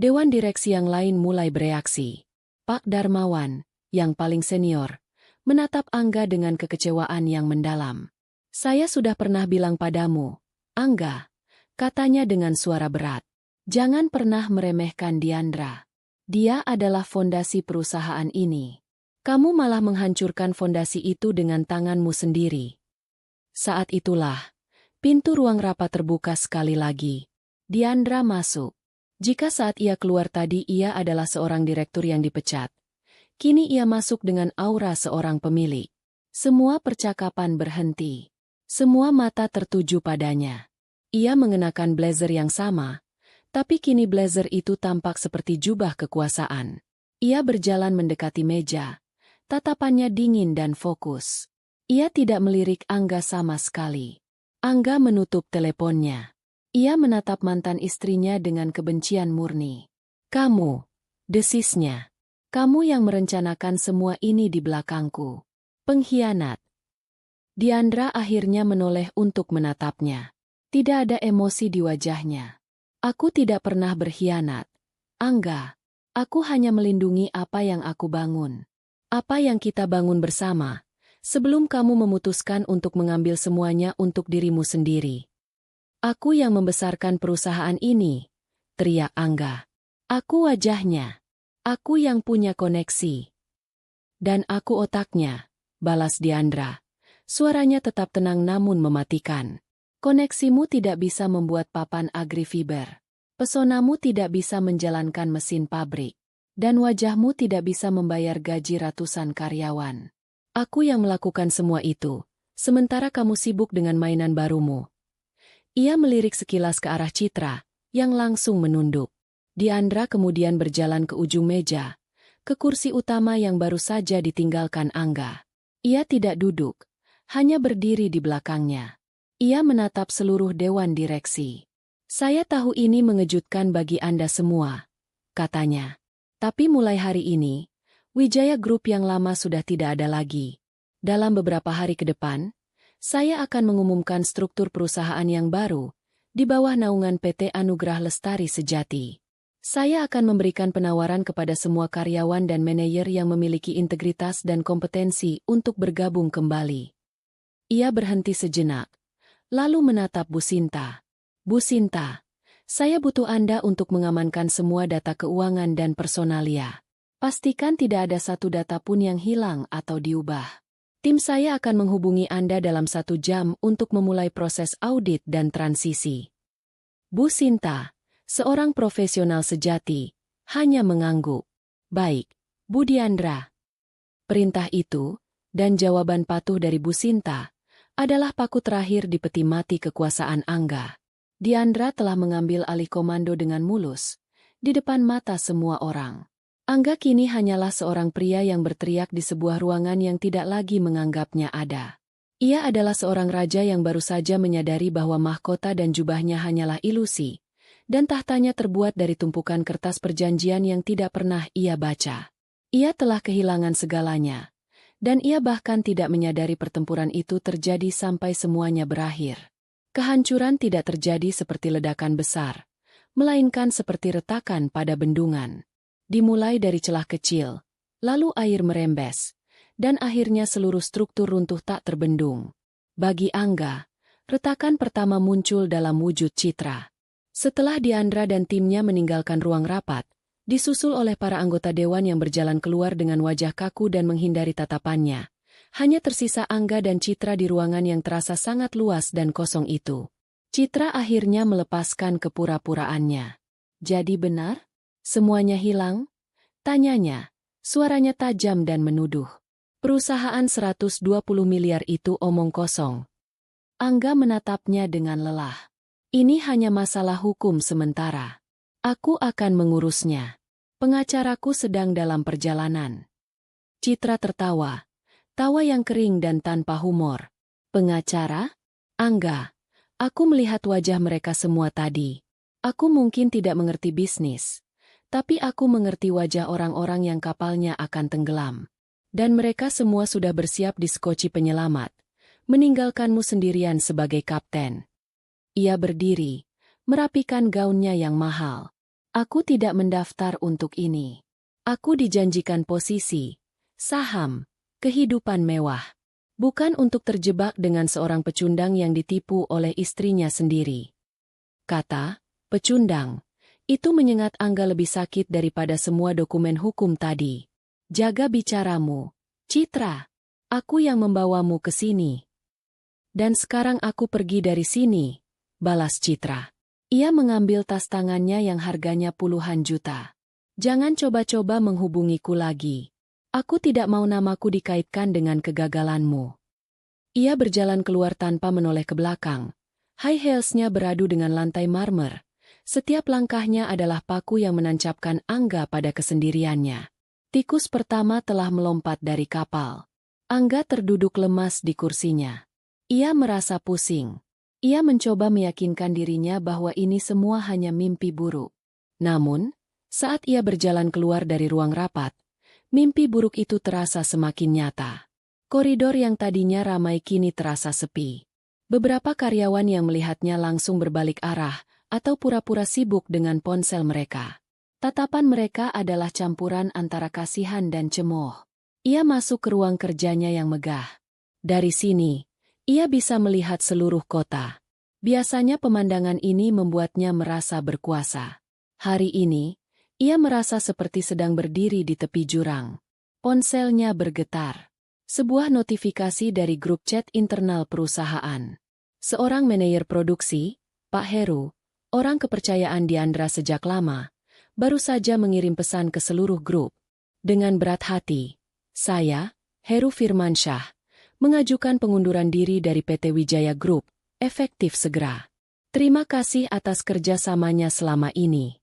Dewan Direksi yang lain mulai bereaksi. Pak Darmawan, yang paling senior, menatap Angga dengan kekecewaan yang mendalam. Saya sudah pernah bilang padamu, Angga, katanya dengan suara berat. Jangan pernah meremehkan Diandra. Dia adalah fondasi perusahaan ini. Kamu malah menghancurkan fondasi itu dengan tanganmu sendiri. Saat itulah, pintu ruang rapat terbuka sekali lagi. Diandra masuk. Jika saat ia keluar tadi ia adalah seorang direktur yang dipecat, kini ia masuk dengan aura seorang pemilik. Semua percakapan berhenti. Semua mata tertuju padanya. Ia mengenakan blazer yang sama, tapi kini blazer itu tampak seperti jubah kekuasaan. Ia berjalan mendekati meja. Tatapannya dingin dan fokus. Ia tidak melirik Angga sama sekali. Angga menutup teleponnya. Ia menatap mantan istrinya dengan kebencian murni. Kamu, desisnya. Kamu yang merencanakan semua ini di belakangku. Pengkhianat. Diandra akhirnya menoleh untuk menatapnya. Tidak ada emosi di wajahnya. Aku tidak pernah berkhianat. Angga. Aku hanya melindungi apa yang aku bangun. Apa yang kita bangun bersama. Sebelum kamu memutuskan untuk mengambil semuanya untuk dirimu sendiri. Aku yang membesarkan perusahaan ini, teriak Angga. Aku wajahnya. Aku yang punya koneksi. Dan aku otaknya, balas Diandra. Suaranya tetap tenang namun mematikan. Koneksimu tidak bisa membuat papan agrifiber. Pesonamu tidak bisa menjalankan mesin pabrik. Dan wajahmu tidak bisa membayar gaji ratusan karyawan. Aku yang melakukan semua itu, sementara kamu sibuk dengan mainan barumu. Ia melirik sekilas ke arah Citra, yang langsung menunduk. Diandra kemudian berjalan ke ujung meja, ke kursi utama yang baru saja ditinggalkan Angga. Ia tidak duduk, hanya berdiri di belakangnya. Ia menatap seluruh dewan direksi. Saya tahu ini mengejutkan bagi Anda semua, katanya. Tapi mulai hari ini, Wijaya Group yang lama sudah tidak ada lagi. Dalam beberapa hari ke depan, saya akan mengumumkan struktur perusahaan yang baru, di bawah naungan PT Anugrah Lestari Sejati. Saya akan memberikan penawaran kepada semua karyawan dan manajer yang memiliki integritas dan kompetensi untuk bergabung kembali. Ia berhenti sejenak, lalu menatap Bu Sinta. Bu Sinta, saya butuh Anda untuk mengamankan semua data keuangan dan personalia. Pastikan tidak ada satu data pun yang hilang atau diubah. Tim saya akan menghubungi Anda dalam 1 jam untuk memulai proses audit dan transisi. Bu Sinta, seorang profesional sejati, hanya mengangguk. Baik, Bu Diandra. Perintah itu, dan jawaban patuh dari Bu Sinta, adalah paku terakhir di peti mati kekuasaan Angga. Diandra telah mengambil alih komando dengan mulus, di depan mata semua orang. Angga kini hanyalah seorang pria yang berteriak di sebuah ruangan yang tidak lagi menganggapnya ada. Ia adalah seorang raja yang baru saja menyadari bahwa mahkota dan jubahnya hanyalah ilusi, dan tahtanya terbuat dari tumpukan kertas perjanjian yang tidak pernah ia baca. Ia telah kehilangan segalanya, dan ia bahkan tidak menyadari pertempuran itu terjadi sampai semuanya berakhir. Kehancuran tidak terjadi seperti ledakan besar, melainkan seperti retakan pada bendungan. Dimulai dari celah kecil, lalu air merembes, dan akhirnya seluruh struktur runtuh tak terbendung. Bagi Angga, retakan pertama muncul dalam wujud Citra. Setelah Diandra dan timnya meninggalkan ruang rapat, disusul oleh para anggota dewan yang berjalan keluar dengan wajah kaku dan menghindari tatapannya, hanya tersisa Angga dan Citra di ruangan yang terasa sangat luas dan kosong itu. Citra akhirnya melepaskan kepura-puraannya. Jadi benar? Semuanya hilang? Tanyanya, suaranya tajam dan menuduh. Perusahaan 120 miliar itu omong kosong. Angga menatapnya dengan lelah. Ini hanya masalah hukum sementara. Aku akan mengurusnya. Pengacaraku sedang dalam perjalanan. Citra tertawa. Tawa yang kering dan tanpa humor. Pengacara? Angga. Aku melihat wajah mereka semua tadi. Aku mungkin tidak mengerti bisnis. Tapi aku mengerti wajah orang-orang yang kapalnya akan tenggelam. Dan mereka semua sudah bersiap di skoci penyelamat, meninggalkanmu sendirian sebagai kapten. Ia berdiri, merapikan gaunnya yang mahal. Aku tidak mendaftar untuk ini. Aku dijanjikan posisi, saham, kehidupan mewah. Bukan untuk terjebak dengan seorang pecundang yang ditipu oleh istrinya sendiri. Kata, pecundang. Itu menyengat Angga lebih sakit daripada semua dokumen hukum tadi. Jaga bicaramu, Citra. Aku yang membawamu ke sini. Dan sekarang aku pergi dari sini, balas Citra. Ia mengambil tas tangannya yang harganya puluhan juta. Jangan coba-coba menghubungiku lagi. Aku tidak mau namaku dikaitkan dengan kegagalanmu. Ia berjalan keluar tanpa menoleh ke belakang. High heelsnya beradu dengan lantai marmer. Setiap langkahnya adalah paku yang menancapkan Angga pada kesendiriannya. Tikus pertama telah melompat dari kapal. Angga terduduk lemas di kursinya. Ia merasa pusing. Ia mencoba meyakinkan dirinya bahwa ini semua hanya mimpi buruk. Namun, saat ia berjalan keluar dari ruang rapat, mimpi buruk itu terasa semakin nyata. Koridor yang tadinya ramai kini terasa sepi. Beberapa karyawan yang melihatnya langsung berbalik arah atau pura-pura sibuk dengan ponsel mereka. Tatapan mereka adalah campuran antara kasihan dan cemooh. Ia masuk ke ruang kerjanya yang megah. Dari sini, ia bisa melihat seluruh kota. Biasanya pemandangan ini membuatnya merasa berkuasa. Hari ini, ia merasa seperti sedang berdiri di tepi jurang. Ponselnya bergetar. Sebuah notifikasi dari grup chat internal perusahaan. Seorang manajer produksi, Pak Heru, orang kepercayaan Diandra sejak lama, baru saja mengirim pesan ke seluruh grup. Dengan berat hati, saya, Heru Firmansyah, mengajukan pengunduran diri dari PT Wijaya Group, efektif segera. Terima kasih atas kerjasamanya selama ini.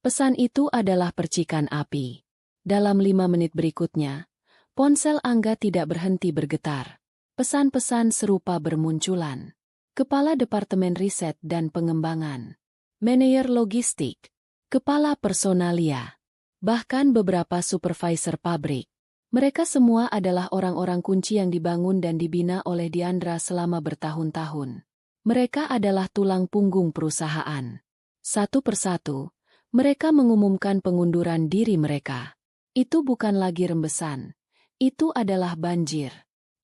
Pesan itu adalah percikan api. Dalam 5 menit berikutnya, ponsel Angga tidak berhenti bergetar. Pesan-pesan serupa bermunculan. Kepala Departemen Riset dan Pengembangan, Manajer Logistik, Kepala Personalia, bahkan beberapa supervisor pabrik. Mereka semua adalah orang-orang kunci yang dibangun dan dibina oleh Diandra selama bertahun-tahun. Mereka adalah tulang punggung perusahaan. Satu persatu, mereka mengumumkan pengunduran diri mereka. Itu bukan lagi rembesan. Itu adalah banjir.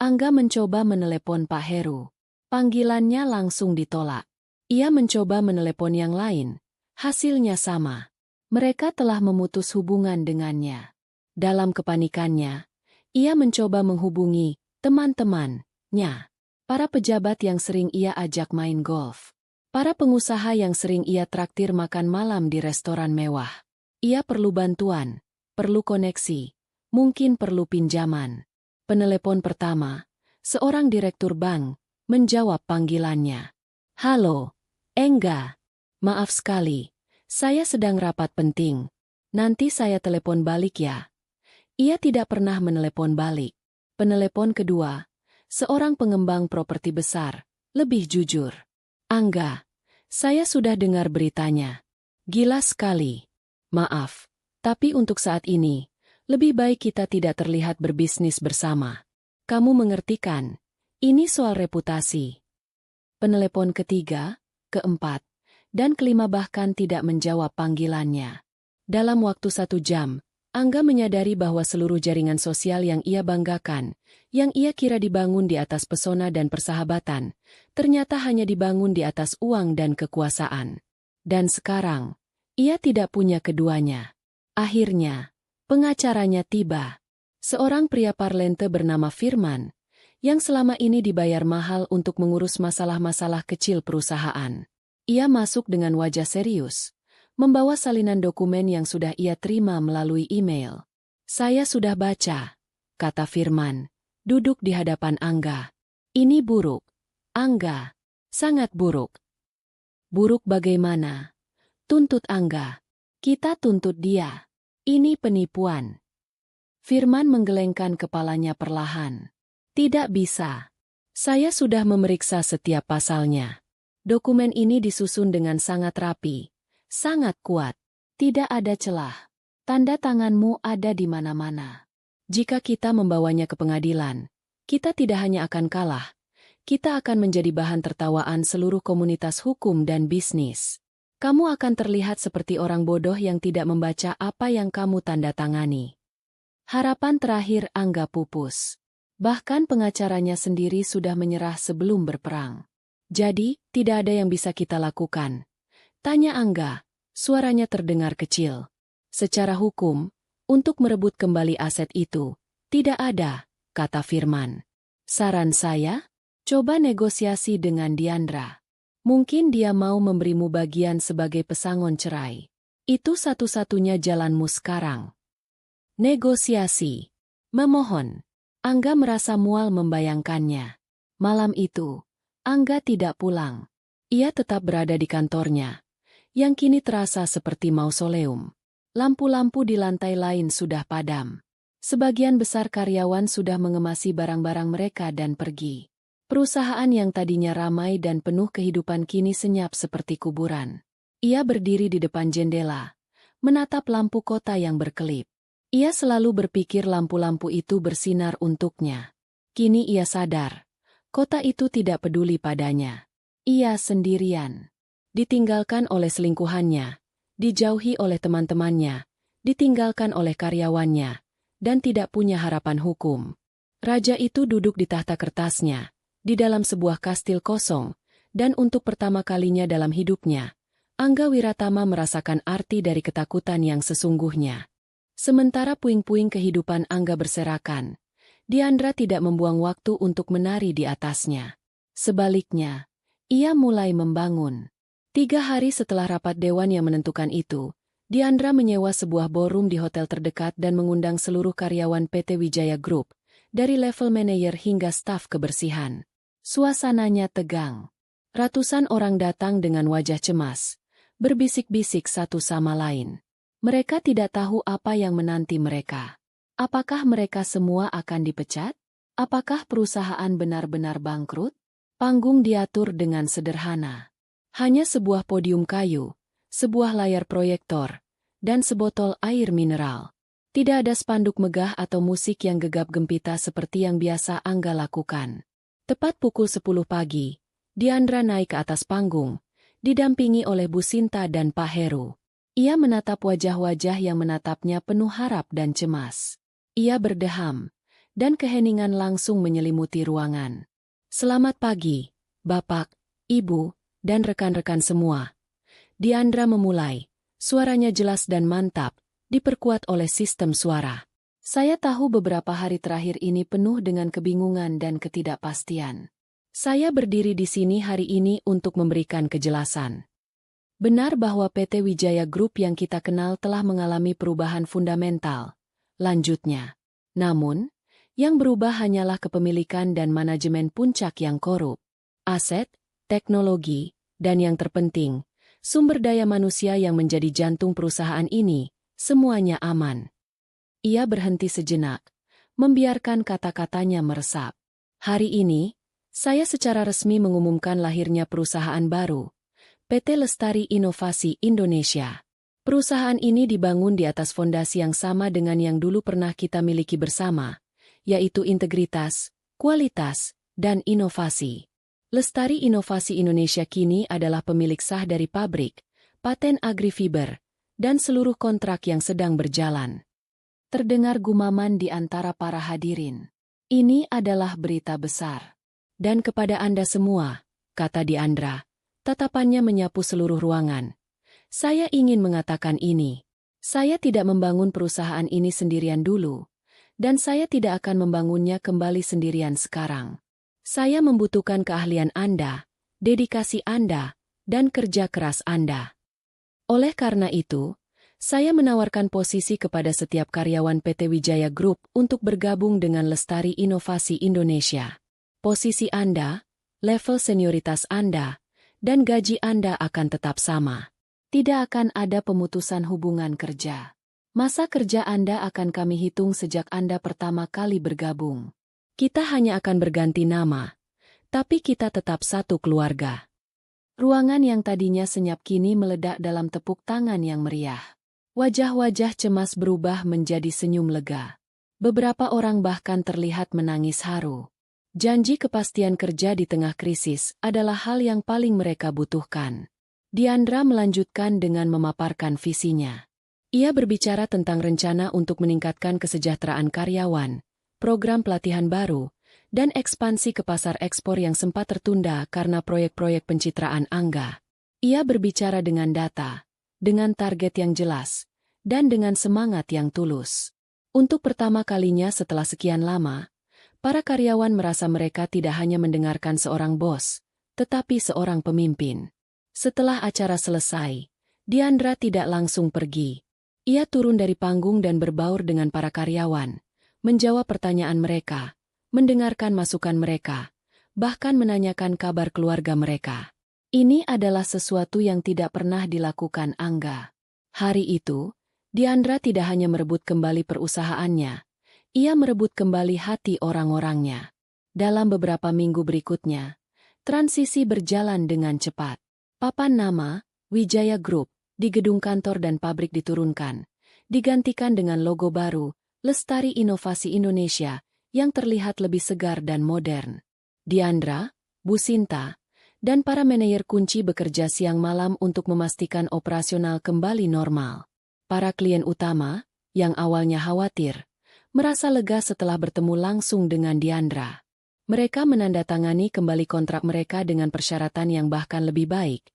Angga mencoba menelepon Pak Heru. Panggilannya langsung ditolak. Ia mencoba menelepon yang lain. Hasilnya sama. Mereka telah memutus hubungan dengannya. Dalam kepanikannya, ia mencoba menghubungi teman-temannya. Para pejabat yang sering ia ajak main golf. Para pengusaha yang sering ia traktir makan malam di restoran mewah. Ia perlu bantuan, perlu koneksi, mungkin perlu pinjaman. Penelepon pertama, seorang direktur bank, menjawab panggilannya. Halo, Engga. Maaf sekali, saya sedang rapat penting. Nanti saya telepon balik ya. Ia tidak pernah menelepon balik. Penelepon kedua, seorang pengembang properti besar, lebih jujur. Angga, saya sudah dengar beritanya. Gila sekali. Maaf, tapi untuk saat ini, lebih baik kita tidak terlihat berbisnis bersama. Kamu mengerti kan? Ini soal reputasi. Penelepon ketiga, keempat, dan kelima bahkan tidak menjawab panggilannya. Dalam waktu 1 jam, Angga menyadari bahwa seluruh jaringan sosial yang ia banggakan, yang ia kira dibangun di atas pesona dan persahabatan, ternyata hanya dibangun di atas uang dan kekuasaan. Dan sekarang, ia tidak punya keduanya. Akhirnya, pengacaranya tiba. Seorang pria parlente bernama Firman, yang selama ini dibayar mahal untuk mengurus masalah-masalah kecil perusahaan. Ia masuk dengan wajah serius, membawa salinan dokumen yang sudah ia terima melalui email. Saya sudah baca, kata Firman, duduk di hadapan Angga. Ini buruk. Angga, sangat buruk. Buruk bagaimana? Tuntut Angga. Kita tuntut dia. Ini penipuan. Firman menggelengkan kepalanya perlahan. Tidak bisa. Saya sudah memeriksa setiap pasalnya. Dokumen ini disusun dengan sangat rapi, sangat kuat. Tidak ada celah. Tanda tanganmu ada di mana-mana. Jika kita membawanya ke pengadilan, kita tidak hanya akan kalah, kita akan menjadi bahan tertawaan seluruh komunitas hukum dan bisnis. Kamu akan terlihat seperti orang bodoh yang tidak membaca apa yang kamu tanda tangani. Harapan terakhir Angga pupus. Bahkan pengacaranya sendiri sudah menyerah sebelum berperang. Jadi, tidak ada yang bisa kita lakukan. Tanya Angga, suaranya terdengar kecil. Secara hukum, untuk merebut kembali aset itu, tidak ada, kata Firman. Saran saya, coba negosiasi dengan Diandra. Mungkin dia mau memberimu bagian sebagai pesangon cerai. Itu satu-satunya jalanmu sekarang. Negosiasi. Memohon. Angga merasa mual membayangkannya. Malam itu, Angga tidak pulang. Ia tetap berada di kantornya, yang kini terasa seperti mausoleum. Lampu-lampu di lantai lain sudah padam. Sebagian besar karyawan sudah mengemasi barang-barang mereka dan pergi. Perusahaan yang tadinya ramai dan penuh kehidupan kini senyap seperti kuburan. Ia berdiri di depan jendela, menatap lampu kota yang berkelip. Ia selalu berpikir lampu-lampu itu bersinar untuknya. Kini ia sadar, kota itu tidak peduli padanya. Ia sendirian. Ditinggalkan oleh selingkuhannya, dijauhi oleh teman-temannya, ditinggalkan oleh karyawannya, dan tidak punya harapan hukum. Raja itu duduk di tahta kertasnya, di dalam sebuah kastil kosong, dan untuk pertama kalinya dalam hidupnya, Angga Wiratama merasakan arti dari ketakutan yang sesungguhnya. Sementara puing-puing kehidupan Angga berserakan, Diandra tidak membuang waktu untuk menari di atasnya. Sebaliknya, ia mulai membangun. 3 hari setelah rapat dewan yang menentukan itu, Diandra menyewa sebuah ballroom di hotel terdekat dan mengundang seluruh karyawan PT Wijaya Group, dari level manajer hingga staf kebersihan. Suasananya tegang. Ratusan orang datang dengan wajah cemas, berbisik-bisik satu sama lain. Mereka tidak tahu apa yang menanti mereka. Apakah mereka semua akan dipecat? Apakah perusahaan benar-benar bangkrut? Panggung diatur dengan sederhana. Hanya sebuah podium kayu, sebuah layar proyektor, dan sebotol air mineral. Tidak ada spanduk megah atau musik yang gegap gempita seperti yang biasa Angga lakukan. Tepat pukul 10 pagi, Diandra naik ke atas panggung, didampingi oleh Bu Sinta dan Pak Heru. Ia menatap wajah-wajah yang menatapnya penuh harap dan cemas. Ia berdeham, dan keheningan langsung menyelimuti ruangan. Selamat pagi, Bapak, Ibu, dan rekan-rekan semua. Diandra memulai, suaranya jelas dan mantap, diperkuat oleh sistem suara. Saya tahu beberapa hari terakhir ini penuh dengan kebingungan dan ketidakpastian. Saya berdiri di sini hari ini untuk memberikan kejelasan. Benar bahwa PT Wijaya Group yang kita kenal telah mengalami perubahan fundamental. Lanjutnya. Namun, yang berubah hanyalah kepemilikan dan manajemen puncak yang korup. Aset, teknologi, dan yang terpenting, sumber daya manusia yang menjadi jantung perusahaan ini, semuanya aman. Ia berhenti sejenak, membiarkan kata-katanya meresap. Hari ini, saya secara resmi mengumumkan lahirnya perusahaan baru, PT Lestari Inovasi Indonesia. Perusahaan ini dibangun di atas fondasi yang sama dengan yang dulu pernah kita miliki bersama, yaitu integritas, kualitas, dan inovasi. Lestari Inovasi Indonesia kini adalah pemilik sah dari pabrik, paten agrifiber, dan seluruh kontrak yang sedang berjalan. Terdengar gumaman di antara para hadirin. Ini adalah berita besar. Dan kepada Anda semua, kata Diandra, tatapannya menyapu seluruh ruangan. Saya ingin mengatakan ini. Saya tidak membangun perusahaan ini sendirian dulu, dan saya tidak akan membangunnya kembali sendirian sekarang. Saya membutuhkan keahlian Anda, dedikasi Anda, dan kerja keras Anda. Oleh karena itu, saya menawarkan posisi kepada setiap karyawan PT Wijaya Group untuk bergabung dengan Lestari Inovasi Indonesia. Posisi Anda, level senioritas Anda, dan gaji Anda akan tetap sama. Tidak akan ada pemutusan hubungan kerja. Masa kerja Anda akan kami hitung sejak Anda pertama kali bergabung. Kita hanya akan berganti nama, tapi kita tetap satu keluarga. Ruangan yang tadinya senyap kini meledak dalam tepuk tangan yang meriah. Wajah-wajah cemas berubah menjadi senyum lega. Beberapa orang bahkan terlihat menangis haru. Janji kepastian kerja di tengah krisis adalah hal yang paling mereka butuhkan. Diandra melanjutkan dengan memaparkan visinya. Ia berbicara tentang rencana untuk meningkatkan kesejahteraan karyawan, program pelatihan baru, dan ekspansi ke pasar ekspor yang sempat tertunda karena proyek-proyek pencitraan Angga. Ia berbicara dengan data, dengan target yang jelas, dan dengan semangat yang tulus. Untuk pertama kalinya setelah sekian lama, para karyawan merasa mereka tidak hanya mendengarkan seorang bos, tetapi seorang pemimpin. Setelah acara selesai, Diandra tidak langsung pergi. Ia turun dari panggung dan berbaur dengan para karyawan, menjawab pertanyaan mereka, mendengarkan masukan mereka, bahkan menanyakan kabar keluarga mereka. Ini adalah sesuatu yang tidak pernah dilakukan Angga. Hari itu, Diandra tidak hanya merebut kembali perusahaannya, ia merebut kembali hati orang-orangnya. Dalam beberapa minggu berikutnya, transisi berjalan dengan cepat. Papan nama, Wijaya Group, di gedung kantor dan pabrik diturunkan, digantikan dengan logo baru, Lestari Inovasi Indonesia, yang terlihat lebih segar dan modern. Diandra, Bu Sinta, dan para manajer kunci bekerja siang malam untuk memastikan operasional kembali normal. Para klien utama, yang awalnya khawatir, merasa lega setelah bertemu langsung dengan Diandra. Mereka menandatangani kembali kontrak mereka dengan persyaratan yang bahkan lebih baik,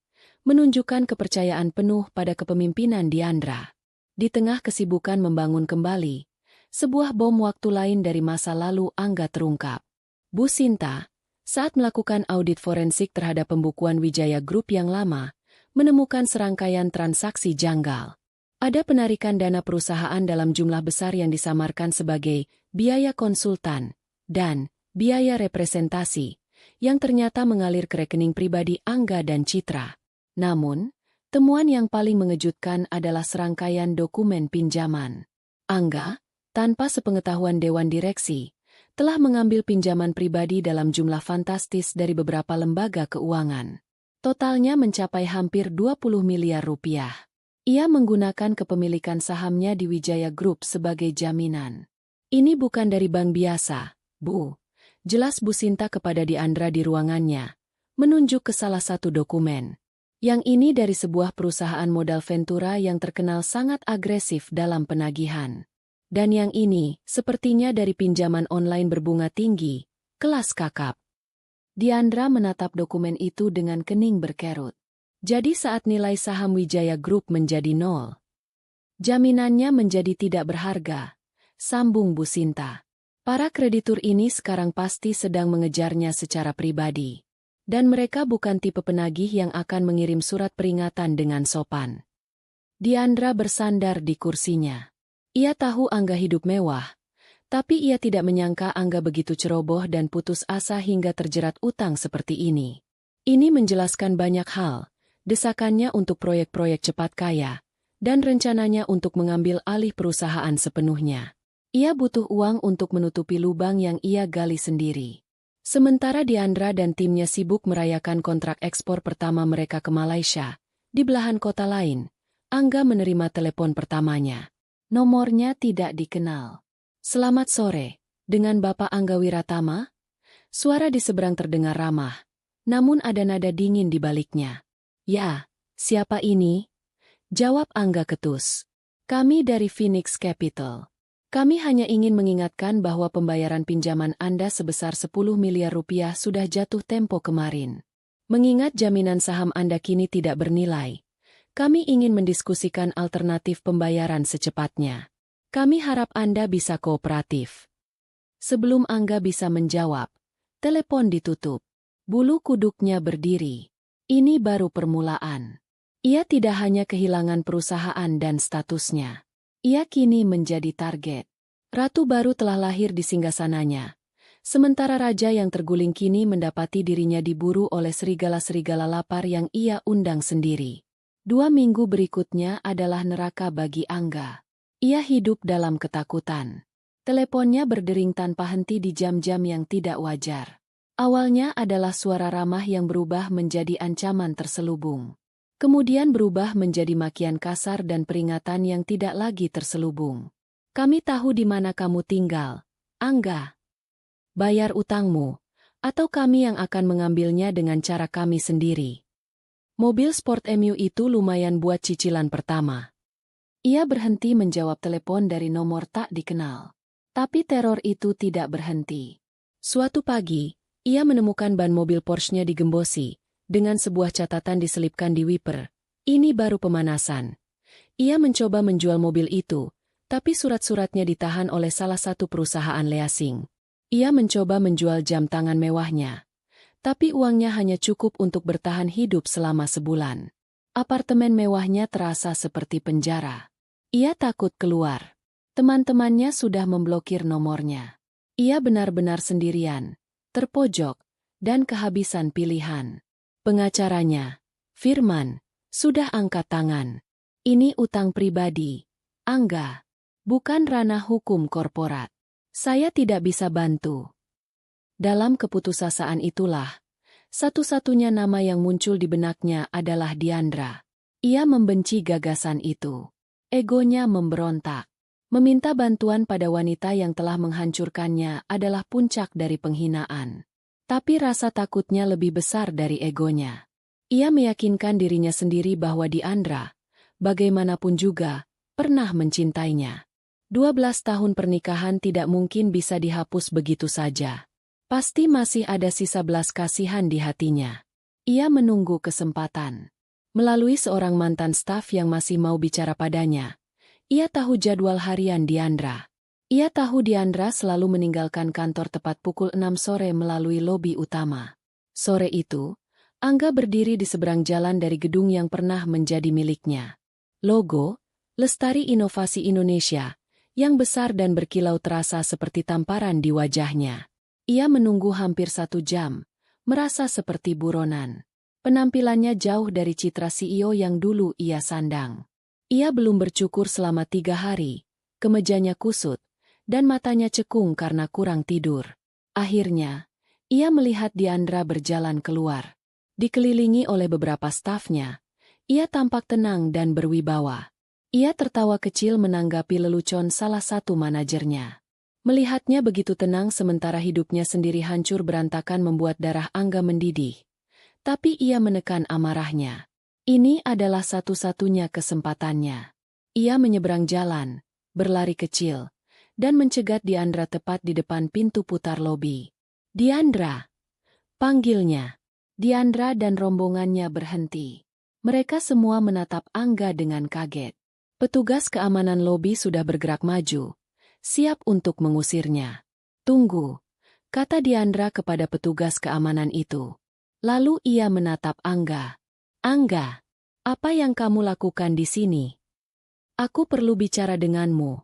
menunjukkan kepercayaan penuh pada kepemimpinan Diandra. Di tengah kesibukan membangun kembali, sebuah bom waktu lain dari masa lalu Angga terungkap. Bu Sinta, saat melakukan audit forensik terhadap pembukuan Wijaya Group yang lama, menemukan serangkaian transaksi janggal. Ada penarikan dana perusahaan dalam jumlah besar yang disamarkan sebagai biaya konsultan dan biaya representasi, yang ternyata mengalir ke rekening pribadi Angga dan Citra. Namun, temuan yang paling mengejutkan adalah serangkaian dokumen pinjaman. Angga, tanpa sepengetahuan Dewan Direksi, telah mengambil pinjaman pribadi dalam jumlah fantastis dari beberapa lembaga keuangan. Totalnya mencapai hampir 20 miliar rupiah. Ia menggunakan kepemilikan sahamnya di Wijaya Group sebagai jaminan. Ini bukan dari bank biasa, Bu. Jelas Bu Sinta kepada Diandra di ruangannya, menunjuk ke salah satu dokumen. Yang ini dari sebuah perusahaan modal Ventura yang terkenal sangat agresif dalam penagihan. Dan yang ini, sepertinya dari pinjaman online berbunga tinggi, kelas kakap. Diandra menatap dokumen itu dengan kening berkerut. Jadi saat nilai saham Wijaya Group menjadi 0, jaminannya menjadi tidak berharga, sambung Bu Sinta. Para kreditur ini sekarang pasti sedang mengejarnya secara pribadi. Dan mereka bukan tipe penagih yang akan mengirim surat peringatan dengan sopan. Diandra bersandar di kursinya. Ia tahu Angga hidup mewah, tapi ia tidak menyangka Angga begitu ceroboh dan putus asa hingga terjerat utang seperti ini. Ini menjelaskan banyak hal, desakannya untuk proyek-proyek cepat kaya, dan rencananya untuk mengambil alih perusahaan sepenuhnya. Ia butuh uang untuk menutupi lubang yang ia gali sendiri. Sementara Diandra dan timnya sibuk merayakan kontrak ekspor pertama mereka ke Malaysia, di belahan kota lain, Angga menerima telepon pertamanya. Nomornya tidak dikenal. "Selamat sore, dengan Bapak Angga Wiratama?" Suara di seberang terdengar ramah, namun ada nada dingin di baliknya. "Ya, siapa ini?" jawab Angga ketus. "Kami dari Phoenix Capital. Kami hanya ingin mengingatkan bahwa pembayaran pinjaman Anda sebesar 10 miliar rupiah sudah jatuh tempo kemarin. Mengingat jaminan saham Anda kini tidak bernilai, kami ingin mendiskusikan alternatif pembayaran secepatnya. Kami harap Anda bisa kooperatif." Sebelum Angga bisa menjawab, telepon ditutup. Bulu kuduknya berdiri. Ini baru permulaan. Ia tidak hanya kehilangan perusahaan dan statusnya. Ia kini menjadi target. Ratu baru telah lahir di singgasananya. Sementara raja yang terguling kini mendapati dirinya diburu oleh serigala-serigala lapar yang ia undang sendiri. 2 minggu berikutnya adalah neraka bagi Angga. Ia hidup dalam ketakutan. Teleponnya berdering tanpa henti di jam-jam yang tidak wajar. Awalnya adalah suara ramah yang berubah menjadi ancaman terselubung. Kemudian berubah menjadi makian kasar dan peringatan yang tidak lagi terselubung. "Kami tahu di mana kamu tinggal, Angga. Bayar utangmu, atau kami yang akan mengambilnya dengan cara kami sendiri." Mobil sport MU itu lumayan buat cicilan pertama. Ia berhenti menjawab telepon dari nomor tak dikenal. Tapi teror itu tidak berhenti. Suatu pagi, ia menemukan ban mobil Porsche-nya digembosi, dengan sebuah catatan diselipkan di wiper. Ini baru pemanasan. Ia mencoba menjual mobil itu, tapi surat-suratnya ditahan oleh salah satu perusahaan leasing. Ia mencoba menjual jam tangan mewahnya, tapi uangnya hanya cukup untuk bertahan hidup selama sebulan. Apartemen mewahnya terasa seperti penjara. Ia takut keluar. Teman-temannya sudah memblokir nomornya. Ia benar-benar sendirian, terpojok, dan kehabisan pilihan. Pengacaranya, Firman, sudah angkat tangan. "Ini utang pribadi, Angga, bukan ranah hukum korporat. Saya tidak bisa bantu." Dalam keputusasaan itulah, satu-satunya nama yang muncul di benaknya adalah Diandra. Ia membenci gagasan itu. Egonya memberontak. Meminta bantuan pada wanita yang telah menghancurkannya adalah puncak dari penghinaan. Tapi rasa takutnya lebih besar dari egonya. Ia meyakinkan dirinya sendiri bahwa Diandra, bagaimanapun juga, pernah mencintainya. 12 tahun pernikahan tidak mungkin bisa dihapus begitu saja. Pasti masih ada sisa belas kasihan di hatinya. Ia menunggu kesempatan. Melalui seorang mantan staf yang masih mau bicara padanya, ia tahu jadwal harian Diandra. Ia tahu Diandra selalu meninggalkan kantor tepat pukul 6 sore melalui lobi utama. Sore itu, Angga berdiri di seberang jalan dari gedung yang pernah menjadi miliknya. Logo, Lestari Inovasi Indonesia, yang besar dan berkilau terasa seperti tamparan di wajahnya. Ia menunggu hampir 1 jam, merasa seperti buronan. Penampilannya jauh dari citra CEO yang dulu ia sandang. Ia belum bercukur selama 3 hari, kemejanya kusut, dan matanya cekung karena kurang tidur. Akhirnya, ia melihat Diandra berjalan keluar. Dikelilingi oleh beberapa stafnya, ia tampak tenang dan berwibawa. Ia tertawa kecil menanggapi lelucon salah satu manajernya. Melihatnya begitu tenang sementara hidupnya sendiri hancur berantakan membuat darah Angga mendidih. Tapi ia menekan amarahnya. Ini adalah satu-satunya kesempatannya. Ia menyeberang jalan, berlari kecil, dan mencegat Diandra tepat di depan pintu putar lobi. Diandra! Panggilnya. Diandra dan rombongannya berhenti. Mereka semua menatap Angga dengan kaget. Petugas keamanan lobi sudah bergerak maju, siap untuk mengusirnya. Tunggu, kata Diandra kepada petugas keamanan itu. Lalu ia menatap Angga. Angga, apa yang kamu lakukan di sini? Aku perlu bicara denganmu,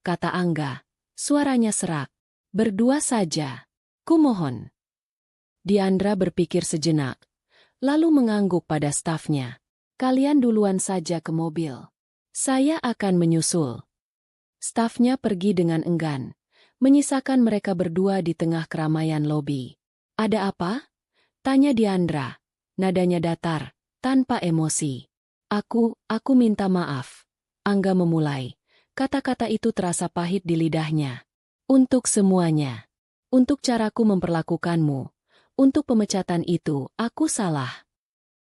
kata Angga. Suaranya serak. Berdua saja. Kumohon. Diandra berpikir sejenak, lalu mengangguk pada stafnya. Kalian duluan saja ke mobil. Saya akan menyusul. Stafnya pergi dengan enggan, menyisakan mereka berdua di tengah keramaian lobi. Ada apa? Tanya Diandra, nadanya datar, tanpa emosi. Aku minta maaf. Angga memulai. Kata-kata itu terasa pahit di lidahnya. Untuk semuanya. Untuk caraku memperlakukanmu. Untuk pemecatan itu, aku salah.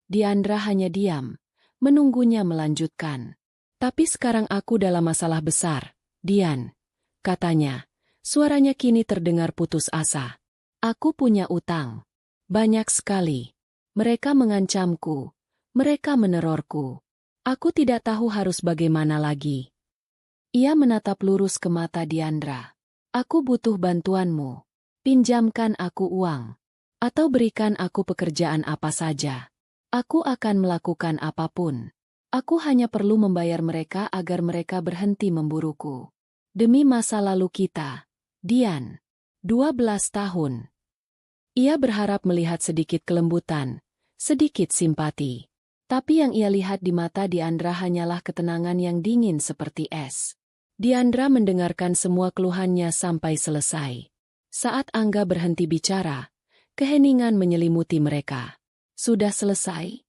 Diandra hanya diam, menunggunya melanjutkan. Tapi sekarang aku dalam masalah besar. Dian, katanya, suaranya kini terdengar putus asa. Aku punya utang. Banyak sekali. Mereka mengancamku. Mereka menerorku. Aku tidak tahu harus bagaimana lagi. Ia menatap lurus ke mata Diandra. Aku butuh bantuanmu. Pinjamkan aku uang. Atau berikan aku pekerjaan apa saja. Aku akan melakukan apapun. Aku hanya perlu membayar mereka agar mereka berhenti memburuku. Demi masa lalu kita, Dian. 12 tahun. Ia berharap melihat sedikit kelembutan, sedikit simpati. Tapi yang ia lihat di mata Diandra hanyalah ketenangan yang dingin seperti es. Diandra mendengarkan semua keluhannya sampai selesai. Saat Angga berhenti bicara, keheningan menyelimuti mereka. Sudah selesai?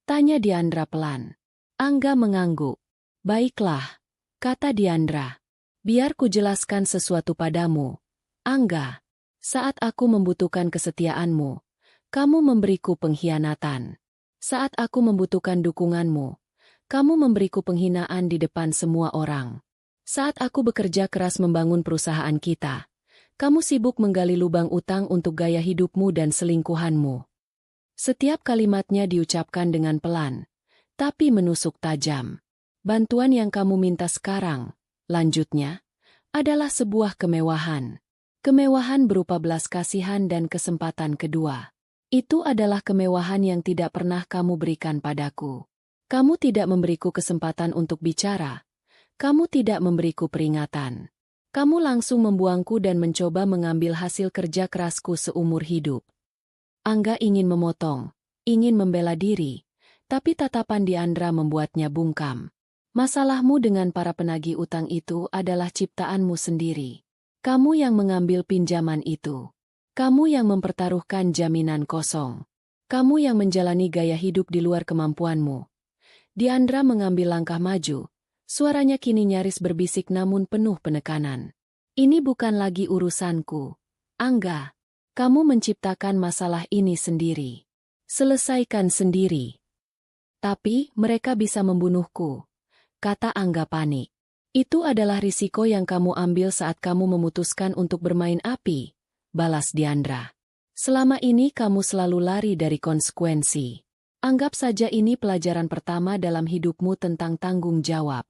Tanya Diandra pelan. Angga mengangguk. Baiklah, kata Diandra. Biar ku jelaskan sesuatu padamu. Angga, saat aku membutuhkan kesetiaanmu, kamu memberiku pengkhianatan. Saat aku membutuhkan dukunganmu, kamu memberiku penghinaan di depan semua orang. Saat aku bekerja keras membangun perusahaan kita, kamu sibuk menggali lubang utang untuk gaya hidupmu dan selingkuhanmu. Setiap kalimatnya diucapkan dengan pelan, tapi menusuk tajam. Bantuan yang kamu minta sekarang, lanjutnya, adalah sebuah kemewahan. Kemewahan berupa belas kasihan dan kesempatan kedua. Itu adalah kemewahan yang tidak pernah kamu berikan padaku. Kamu tidak memberiku kesempatan untuk bicara. Kamu tidak memberiku peringatan. Kamu langsung membuangku dan mencoba mengambil hasil kerja kerasku seumur hidup. Angga ingin memotong, ingin membela diri. Tapi tatapan Diandra membuatnya bungkam. Masalahmu dengan para penagih utang itu adalah ciptaanmu sendiri. Kamu yang mengambil pinjaman itu. Kamu yang mempertaruhkan jaminan kosong. Kamu yang menjalani gaya hidup di luar kemampuanmu. Diandra mengambil langkah maju. Suaranya kini nyaris berbisik namun penuh penekanan. Ini bukan lagi urusanku. Angga, kamu menciptakan masalah ini sendiri. Selesaikan sendiri. Tapi, mereka bisa membunuhku, kata Angga panik. Itu adalah risiko yang kamu ambil saat kamu memutuskan untuk bermain api, balas Diandra. Selama ini kamu selalu lari dari konsekuensi. Anggap saja ini pelajaran pertama dalam hidupmu tentang tanggung jawab.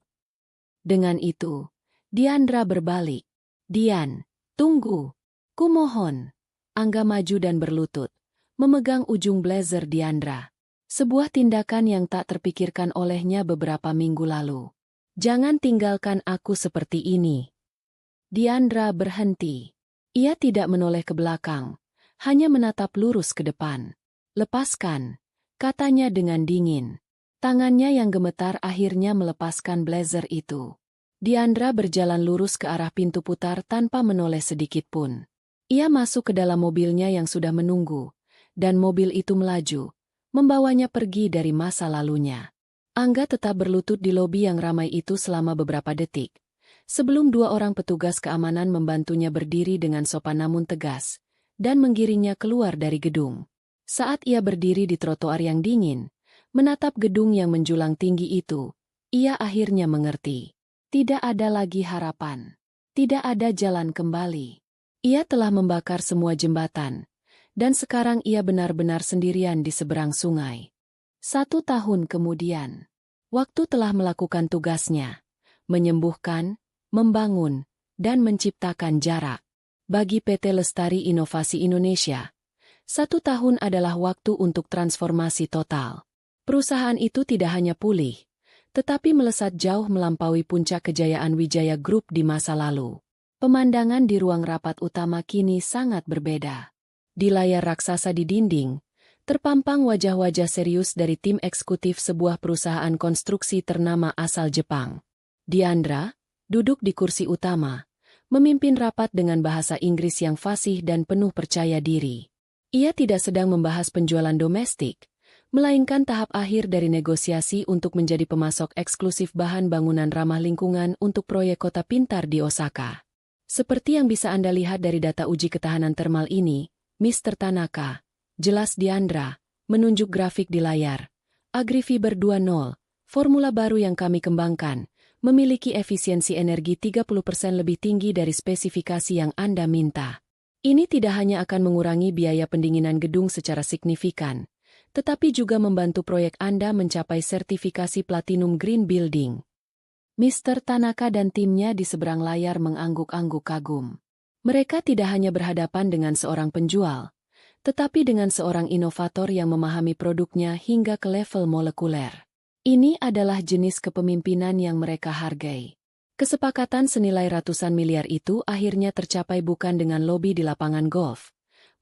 Dengan itu, Diandra berbalik. Dian, tunggu. Kumohon. Angga maju dan berlutut, memegang ujung blazer Diandra. Sebuah tindakan yang tak terpikirkan olehnya beberapa minggu lalu. Jangan tinggalkan aku seperti ini. Diandra berhenti. Ia tidak menoleh ke belakang, hanya menatap lurus ke depan. Lepaskan, katanya dengan dingin. Tangannya yang gemetar akhirnya melepaskan blazer itu. Diandra berjalan lurus ke arah pintu putar tanpa menoleh sedikit pun. Ia masuk ke dalam mobilnya yang sudah menunggu, dan mobil itu melaju, membawanya pergi dari masa lalunya. Angga tetap berlutut di lobi yang ramai itu selama beberapa detik, sebelum dua orang petugas keamanan membantunya berdiri dengan sopan namun tegas, dan menggiringnya keluar dari gedung. Saat ia berdiri di trotoar yang dingin, menatap gedung yang menjulang tinggi itu, ia akhirnya mengerti. Tidak ada lagi harapan. Tidak ada jalan kembali. Ia telah membakar semua jembatan, dan sekarang ia benar-benar sendirian di seberang sungai. 1 tahun kemudian, waktu telah melakukan tugasnya, menyembuhkan, membangun, dan menciptakan jarak. Bagi PT Lestari Inovasi Indonesia, 1 tahun adalah waktu untuk transformasi total. Perusahaan itu tidak hanya pulih, tetapi melesat jauh melampaui puncak kejayaan Wijaya Group di masa lalu. Pemandangan di ruang rapat utama kini sangat berbeda. Di layar raksasa di dinding, terpampang wajah-wajah serius dari tim eksekutif sebuah perusahaan konstruksi ternama asal Jepang. Diandra, duduk di kursi utama, memimpin rapat dengan bahasa Inggris yang fasih dan penuh percaya diri. Ia tidak sedang membahas penjualan domestik, melainkan tahap akhir dari negosiasi untuk menjadi pemasok eksklusif bahan bangunan ramah lingkungan untuk proyek kota pintar di Osaka. Seperti yang bisa Anda lihat dari data uji ketahanan termal ini, Mr. Tanaka, jelas Diandra, menunjuk grafik di layar. AgriFiber 2.0, formula baru yang kami kembangkan, memiliki efisiensi energi 30% lebih tinggi dari spesifikasi yang Anda minta. Ini tidak hanya akan mengurangi biaya pendinginan gedung secara signifikan, tetapi juga membantu proyek Anda mencapai sertifikasi Platinum Green Building. Mr. Tanaka dan timnya di seberang layar mengangguk-angguk kagum. Mereka tidak hanya berhadapan dengan seorang penjual, tetapi dengan seorang inovator yang memahami produknya hingga ke level molekuler. Ini adalah jenis kepemimpinan yang mereka hargai. Kesepakatan senilai ratusan miliar itu akhirnya tercapai bukan dengan lobi di lapangan golf,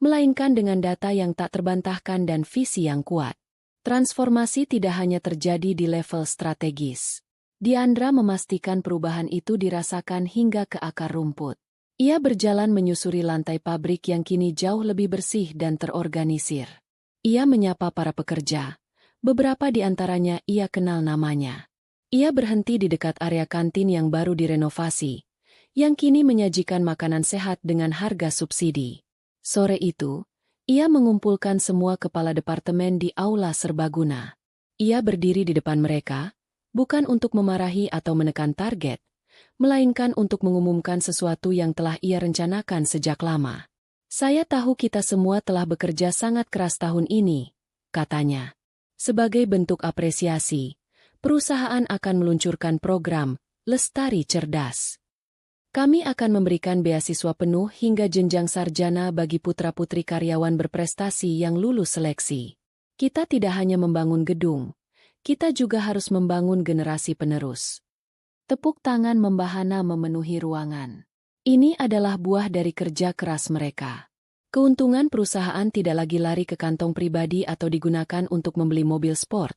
melainkan dengan data yang tak terbantahkan dan visi yang kuat. Transformasi tidak hanya terjadi di level strategis. Diandra memastikan perubahan itu dirasakan hingga ke akar rumput. Ia berjalan menyusuri lantai pabrik yang kini jauh lebih bersih dan terorganisir. Ia menyapa para pekerja. Beberapa di antaranya ia kenal namanya. Ia berhenti di dekat area kantin yang baru direnovasi, yang kini menyajikan makanan sehat dengan harga subsidi. Sore itu, ia mengumpulkan semua kepala departemen di aula serbaguna. Ia berdiri di depan mereka, bukan untuk memarahi atau menekan target, melainkan untuk mengumumkan sesuatu yang telah ia rencanakan sejak lama. Saya tahu kita semua telah bekerja sangat keras tahun ini, katanya. Sebagai bentuk apresiasi, perusahaan akan meluncurkan program Lestari Cerdas. Kami akan memberikan beasiswa penuh hingga jenjang sarjana bagi putra-putri karyawan berprestasi yang lulus seleksi. Kita tidak hanya membangun gedung, kita juga harus membangun generasi penerus. Tepuk tangan membahana memenuhi ruangan. Ini adalah buah dari kerja keras mereka. Keuntungan perusahaan tidak lagi lari ke kantong pribadi atau digunakan untuk membeli mobil sport,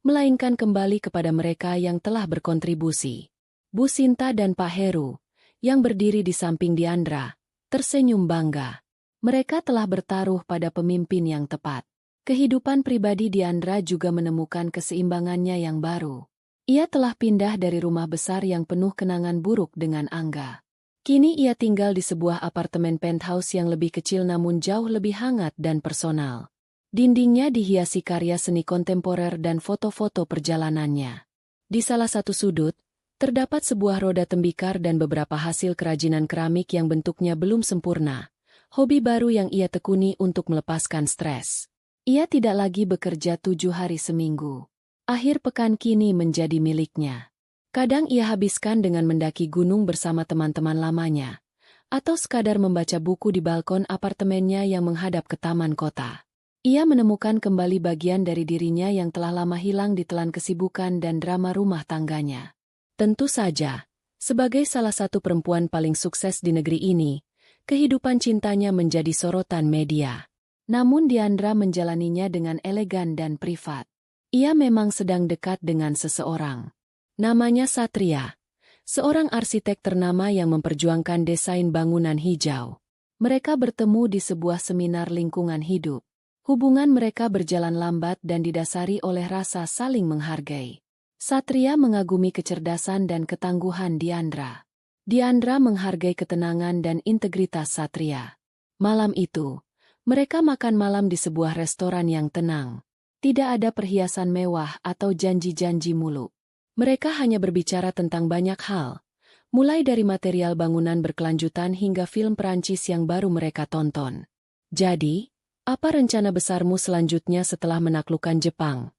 melainkan kembali kepada mereka yang telah berkontribusi. Bu Sinta dan Pak Heru, yang berdiri di samping Diandra, tersenyum bangga. Mereka telah bertaruh pada pemimpin yang tepat. Kehidupan pribadi Diandra juga menemukan keseimbangannya yang baru. Ia telah pindah dari rumah besar yang penuh kenangan buruk dengan Angga. Kini ia tinggal di sebuah apartemen penthouse yang lebih kecil namun jauh lebih hangat dan personal. Dindingnya dihiasi karya seni kontemporer dan foto-foto perjalanannya. Di salah satu sudut, terdapat sebuah roda tembikar dan beberapa hasil kerajinan keramik yang bentuknya belum sempurna. Hobi baru yang ia tekuni untuk melepaskan stres. Ia tidak lagi bekerja 7 hari seminggu. Akhir pekan kini menjadi miliknya. Kadang ia habiskan dengan mendaki gunung bersama teman-teman lamanya, atau sekadar membaca buku di balkon apartemennya yang menghadap ke taman kota. Ia menemukan kembali bagian dari dirinya yang telah lama hilang ditelan kesibukan dan drama rumah tangganya. Tentu saja, sebagai salah satu perempuan paling sukses di negeri ini, kehidupan cintanya menjadi sorotan media. Namun Diandra menjalaninya dengan elegan dan privat. Ia memang sedang dekat dengan seseorang. Namanya Satria, seorang arsitek ternama yang memperjuangkan desain bangunan hijau. Mereka bertemu di sebuah seminar lingkungan hidup. Hubungan mereka berjalan lambat dan didasari oleh rasa saling menghargai. Satria mengagumi kecerdasan dan ketangguhan Diandra. Diandra menghargai ketenangan dan integritas Satria. Malam itu, mereka makan malam di sebuah restoran yang tenang. Tidak ada perhiasan mewah atau janji-janji muluk. Mereka hanya berbicara tentang banyak hal, mulai dari material bangunan berkelanjutan hingga film Perancis yang baru mereka tonton. Jadi, apa rencana besarmu selanjutnya setelah menaklukkan Jepang?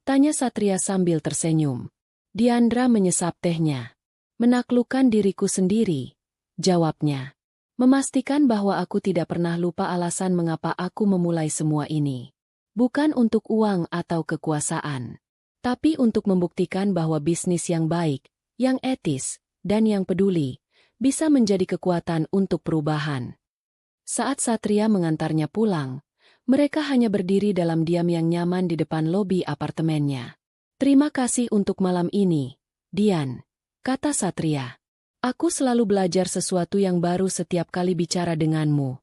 Tanya Satria sambil tersenyum. Diandra menyesap tehnya. Menaklukkan diriku sendiri, jawabnya. Memastikan bahwa aku tidak pernah lupa alasan mengapa aku memulai semua ini. Bukan untuk uang atau kekuasaan, tapi untuk membuktikan bahwa bisnis yang baik, yang etis, dan yang peduli, bisa menjadi kekuatan untuk perubahan. Saat Satria mengantarnya pulang, mereka hanya berdiri dalam diam yang nyaman di depan lobi apartemennya. Terima kasih untuk malam ini, Dian, kata Satria. Aku selalu belajar sesuatu yang baru setiap kali bicara denganmu.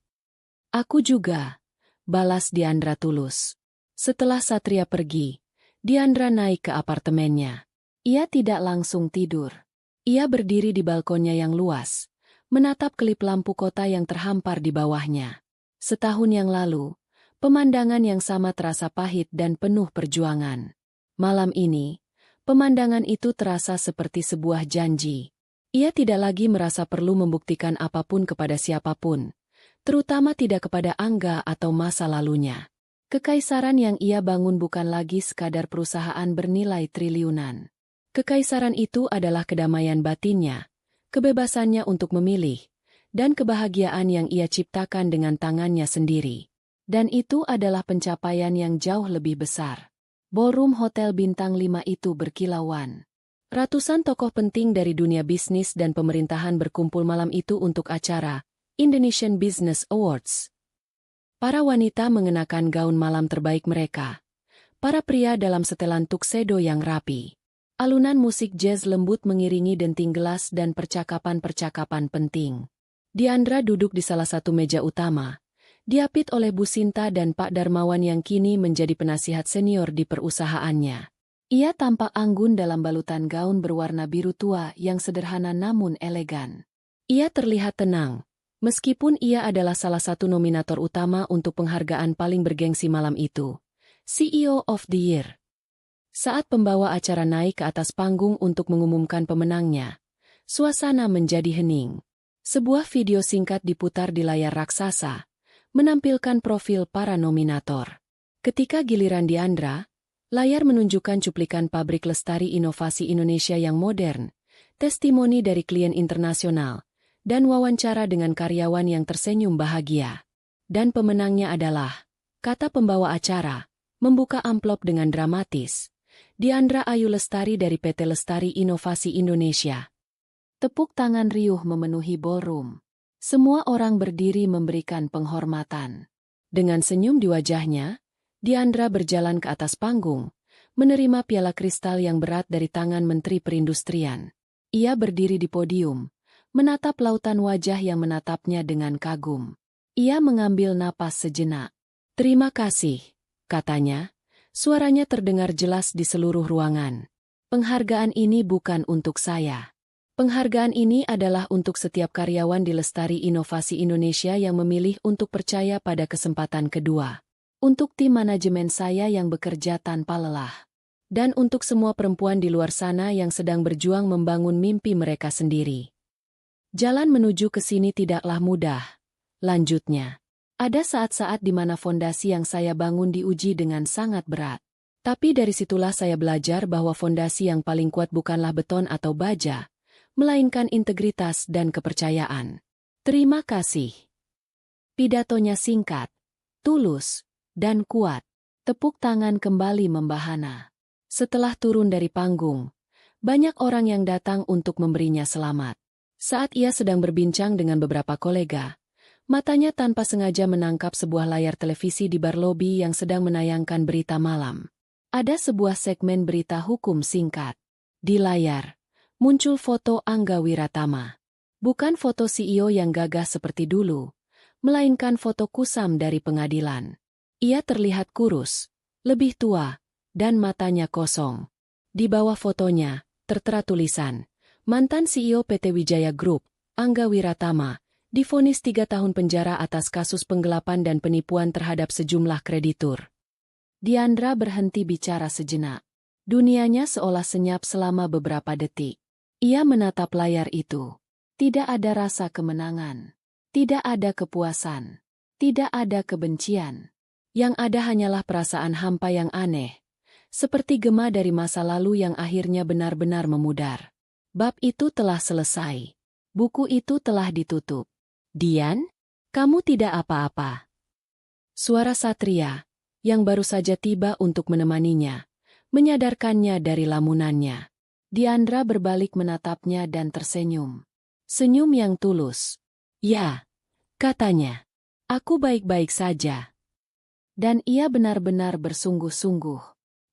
Aku juga, balas Diandra tulus. Setelah Satria pergi, Diandra naik ke apartemennya. Ia tidak langsung tidur. Ia berdiri di balkonnya yang luas, menatap kelip lampu kota yang terhampar di bawahnya. Setahun yang lalu, pemandangan yang sama terasa pahit dan penuh perjuangan. Malam ini, pemandangan itu terasa seperti sebuah janji. Ia tidak lagi merasa perlu membuktikan apapun kepada siapapun, terutama tidak kepada Angga atau masa lalunya. Kekaisaran yang ia bangun bukan lagi sekadar perusahaan bernilai triliunan. Kekaisaran itu adalah kedamaian batinnya, kebebasannya untuk memilih, dan kebahagiaan yang ia ciptakan dengan tangannya sendiri. Dan itu adalah pencapaian yang jauh lebih besar. Ballroom Hotel Bintang 5 itu berkilauan. Ratusan tokoh penting dari dunia bisnis dan pemerintahan berkumpul malam itu untuk acara Indonesian Business Awards. Para wanita mengenakan gaun malam terbaik mereka. Para pria dalam setelan tuxedo yang rapi. Alunan musik jazz lembut mengiringi denting gelas dan percakapan-percakapan penting. Diandra duduk di salah satu meja utama, diapit oleh Bu Sinta dan Pak Darmawan yang kini menjadi penasihat senior di perusahaannya. Ia tampak anggun dalam balutan gaun berwarna biru tua yang sederhana namun elegan. Ia terlihat tenang, meskipun ia adalah salah satu nominator utama untuk penghargaan paling bergengsi malam itu, CEO of the Year. Saat pembawa acara naik ke atas panggung untuk mengumumkan pemenangnya, suasana menjadi hening. Sebuah video singkat diputar di layar raksasa, menampilkan profil para nominator. Ketika giliran Diandra, layar menunjukkan cuplikan pabrik lestari inovasi Indonesia yang modern, testimoni dari klien internasional, dan wawancara dengan karyawan yang tersenyum bahagia. Dan pemenangnya adalah, kata pembawa acara, membuka amplop dengan dramatis, Diandra Ayu Lestari dari PT Lestari Inovasi Indonesia. Tepuk tangan riuh memenuhi ballroom. Semua orang berdiri memberikan penghormatan. Dengan senyum di wajahnya, Diandra berjalan ke atas panggung, menerima piala kristal yang berat dari tangan Menteri Perindustrian. Ia berdiri di podium, menatap lautan wajah yang menatapnya dengan kagum. Ia mengambil napas sejenak. "Terima kasih," katanya. Suaranya terdengar jelas di seluruh ruangan. "Penghargaan ini bukan untuk saya. Penghargaan ini adalah untuk setiap karyawan di Lestari Inovasi Indonesia yang memilih untuk percaya pada kesempatan kedua. Untuk tim manajemen saya yang bekerja tanpa lelah. Dan untuk semua perempuan di luar sana yang sedang berjuang membangun mimpi mereka sendiri. Jalan menuju ke sini tidaklah mudah," lanjutnya. "Ada saat-saat di mana fondasi yang saya bangun diuji dengan sangat berat. Tapi dari situlah saya belajar bahwa fondasi yang paling kuat bukanlah beton atau baja, melainkan integritas dan kepercayaan. Terima kasih." Pidatonya singkat, tulus, dan kuat. Tepuk tangan kembali membahana. Setelah turun dari panggung, banyak orang yang datang untuk memberinya selamat. Saat ia sedang berbincang dengan beberapa kolega, matanya tanpa sengaja menangkap sebuah layar televisi di bar lobi yang sedang menayangkan berita malam. Ada sebuah segmen berita hukum singkat. Di layar muncul foto Angga Wiratama. Bukan foto CEO yang gagah seperti dulu, melainkan foto kusam dari pengadilan. Ia terlihat kurus, lebih tua, dan matanya kosong. Di bawah fotonya, tertera tulisan, mantan CEO PT Wijaya Group, Angga Wiratama, divonis 3 tahun penjara atas kasus penggelapan dan penipuan terhadap sejumlah kreditur. Diandra berhenti bicara sejenak. Dunianya seolah senyap selama beberapa detik. Ia menatap layar itu. Tidak ada rasa kemenangan. Tidak ada kepuasan. Tidak ada kebencian. Yang ada hanyalah perasaan hampa yang aneh. Seperti gema dari masa lalu yang akhirnya benar-benar memudar. Bab itu telah selesai. Buku itu telah ditutup. "Dian, kamu tidak apa-apa." Suara Satria, yang baru saja tiba untuk menemaninya, menyadarkannya dari lamunannya. Diandra berbalik menatapnya dan tersenyum. Senyum yang tulus. "Ya," katanya. "Aku baik-baik saja." Dan ia benar-benar bersungguh-sungguh.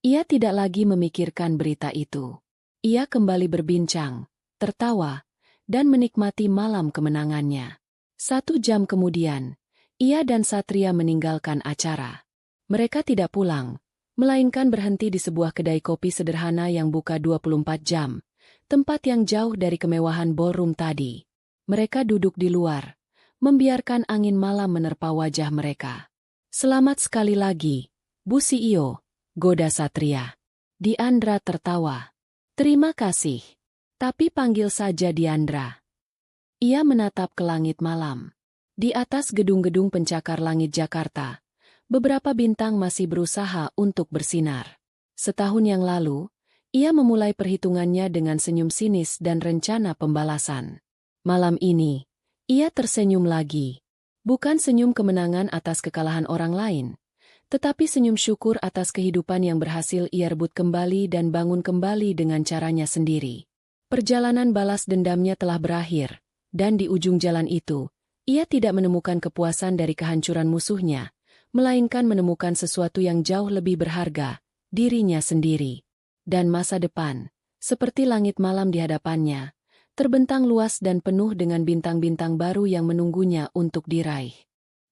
Ia tidak lagi memikirkan berita itu. Ia kembali berbincang, tertawa, dan menikmati malam kemenangannya. 1 jam kemudian, ia dan Satria meninggalkan acara. Mereka tidak pulang, melainkan berhenti di sebuah kedai kopi sederhana yang buka 24 jam, tempat yang jauh dari kemewahan ballroom tadi. Mereka duduk di luar, membiarkan angin malam menerpa wajah mereka. "Selamat sekali lagi, Bu CEO," goda Satria. Diandra tertawa. "Terima kasih. Tapi panggil saja Diandra." Ia menatap ke langit malam. Di atas gedung-gedung pencakar langit Jakarta, beberapa bintang masih berusaha untuk bersinar. Setahun yang lalu, ia memulai perhitungannya dengan senyum sinis dan rencana pembalasan. Malam ini, ia tersenyum lagi. Bukan senyum kemenangan atas kekalahan orang lain, tetapi senyum syukur atas kehidupan yang berhasil ia rebut kembali dan bangun kembali dengan caranya sendiri. Perjalanan balas dendamnya telah berakhir, dan di ujung jalan itu, ia tidak menemukan kepuasan dari kehancuran musuhnya, melainkan menemukan sesuatu yang jauh lebih berharga, dirinya sendiri. Dan masa depan, seperti langit malam di hadapannya, terbentang luas dan penuh dengan bintang-bintang baru yang menunggunya untuk diraih.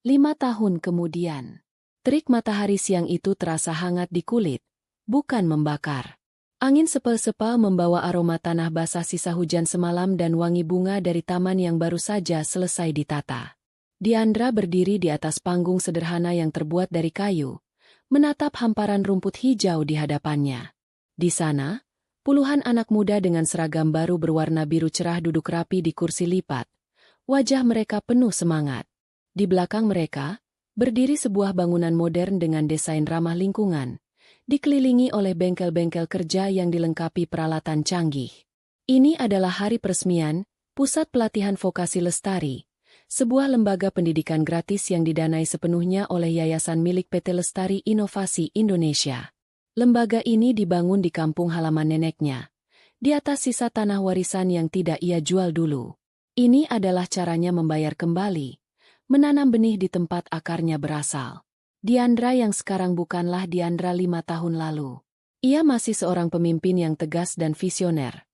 5 tahun kemudian, terik matahari siang itu terasa hangat di kulit, bukan membakar. Angin sepel-sepel membawa aroma tanah basah sisa hujan semalam dan wangi bunga dari taman yang baru saja selesai ditata. Diandra berdiri di atas panggung sederhana yang terbuat dari kayu, menatap hamparan rumput hijau di hadapannya. Di sana, puluhan anak muda dengan seragam baru berwarna biru cerah duduk rapi di kursi lipat. Wajah mereka penuh semangat. Di belakang mereka, berdiri sebuah bangunan modern dengan desain ramah lingkungan, dikelilingi oleh bengkel-bengkel kerja yang dilengkapi peralatan canggih. Ini adalah hari peresmian Pusat Pelatihan Vokasi Lestari, sebuah lembaga pendidikan gratis yang didanai sepenuhnya oleh yayasan milik PT Lestari Inovasi Indonesia. Lembaga ini dibangun di kampung halaman neneknya, di atas sisa tanah warisan yang tidak ia jual dulu. Ini adalah caranya membayar kembali, menanam benih di tempat akarnya berasal. Diandra yang sekarang bukanlah Diandra 5 tahun lalu. Ia masih seorang pemimpin yang tegas dan visioner,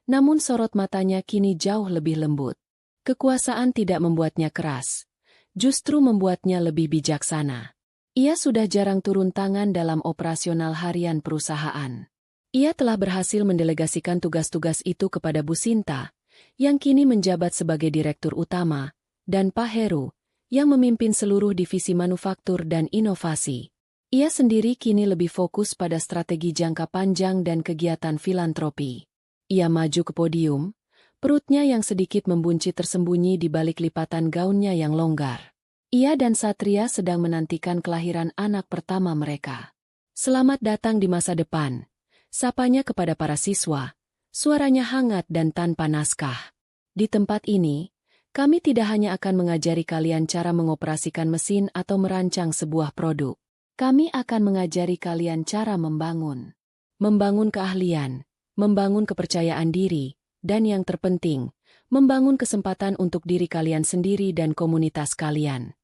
namun sorot matanya kini jauh lebih lembut. Kekuasaan tidak membuatnya keras, justru membuatnya lebih bijaksana. Ia sudah jarang turun tangan dalam operasional harian perusahaan. Ia telah berhasil mendelegasikan tugas-tugas itu kepada Bu Sinta, yang kini menjabat sebagai Direktur Utama, dan Pak Heru, yang memimpin seluruh divisi manufaktur dan inovasi. Ia sendiri kini lebih fokus pada strategi jangka panjang dan kegiatan filantropi. Ia maju ke podium, perutnya yang sedikit membuncit tersembunyi di balik lipatan gaunnya yang longgar. Ia dan Satria sedang menantikan kelahiran anak pertama mereka. Selamat datang di masa depan, sapanya kepada para siswa, suaranya hangat dan tanpa naskah. Di tempat ini, kami tidak hanya akan mengajari kalian cara mengoperasikan mesin atau merancang sebuah produk. Kami akan mengajari kalian cara membangun. Membangun keahlian, membangun kepercayaan diri, dan yang terpenting, membangun kesempatan untuk diri kalian sendiri dan komunitas kalian.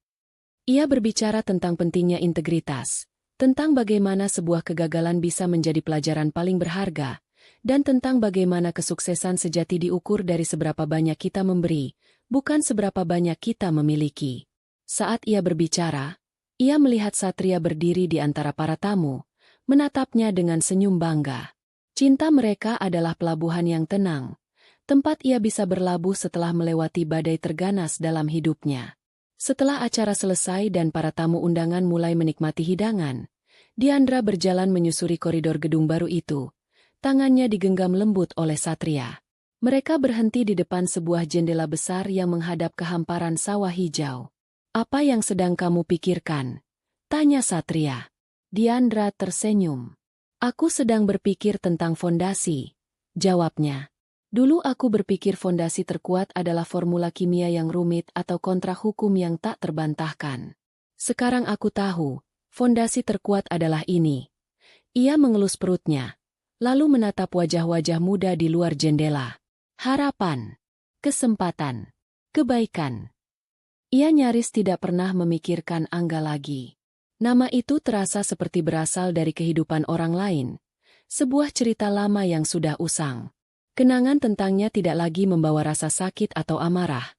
Ia berbicara tentang pentingnya integritas, tentang bagaimana sebuah kegagalan bisa menjadi pelajaran paling berharga, dan tentang bagaimana kesuksesan sejati diukur dari seberapa banyak kita memberi, bukan seberapa banyak kita memiliki. Saat ia berbicara, ia melihat Satria berdiri di antara para tamu, menatapnya dengan senyum bangga. Cinta mereka adalah pelabuhan yang tenang, tempat ia bisa berlabuh setelah melewati badai terganas dalam hidupnya. Setelah acara selesai dan para tamu undangan mulai menikmati hidangan, Diandra berjalan menyusuri koridor gedung baru itu. Tangannya digenggam lembut oleh Satria. Mereka berhenti di depan sebuah jendela besar yang menghadap ke hamparan sawah hijau. Apa yang sedang kamu pikirkan? Tanya Satria. Diandra tersenyum. Aku sedang berpikir tentang fondasi, jawabnya. Dulu aku berpikir fondasi terkuat adalah formula kimia yang rumit atau kontrak hukum yang tak terbantahkan. Sekarang aku tahu, fondasi terkuat adalah ini. Ia mengelus perutnya, lalu menatap wajah-wajah muda di luar jendela. Harapan, kesempatan, kebaikan. Ia nyaris tidak pernah memikirkan Angga lagi. Nama itu terasa seperti berasal dari kehidupan orang lain, sebuah cerita lama yang sudah usang. Kenangan tentangnya tidak lagi membawa rasa sakit atau amarah,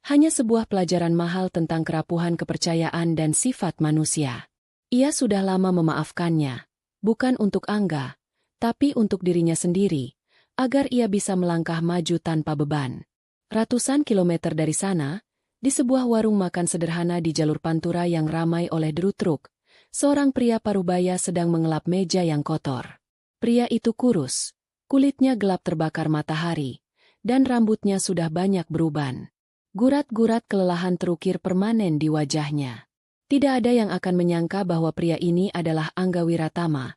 hanya sebuah pelajaran mahal tentang kerapuhan kepercayaan dan sifat manusia. Ia sudah lama memaafkannya, bukan untuk Angga, tapi untuk dirinya sendiri, agar ia bisa melangkah maju tanpa beban. Ratusan kilometer dari sana, di sebuah warung makan sederhana di jalur Pantura yang ramai oleh deru truk, seorang pria parubaya sedang mengelap meja yang kotor. Pria itu kurus, kulitnya gelap terbakar matahari, dan rambutnya sudah banyak beruban. Gurat-gurat kelelahan terukir permanen di wajahnya. Tidak ada yang akan menyangka bahwa pria ini adalah Angga Wiratama,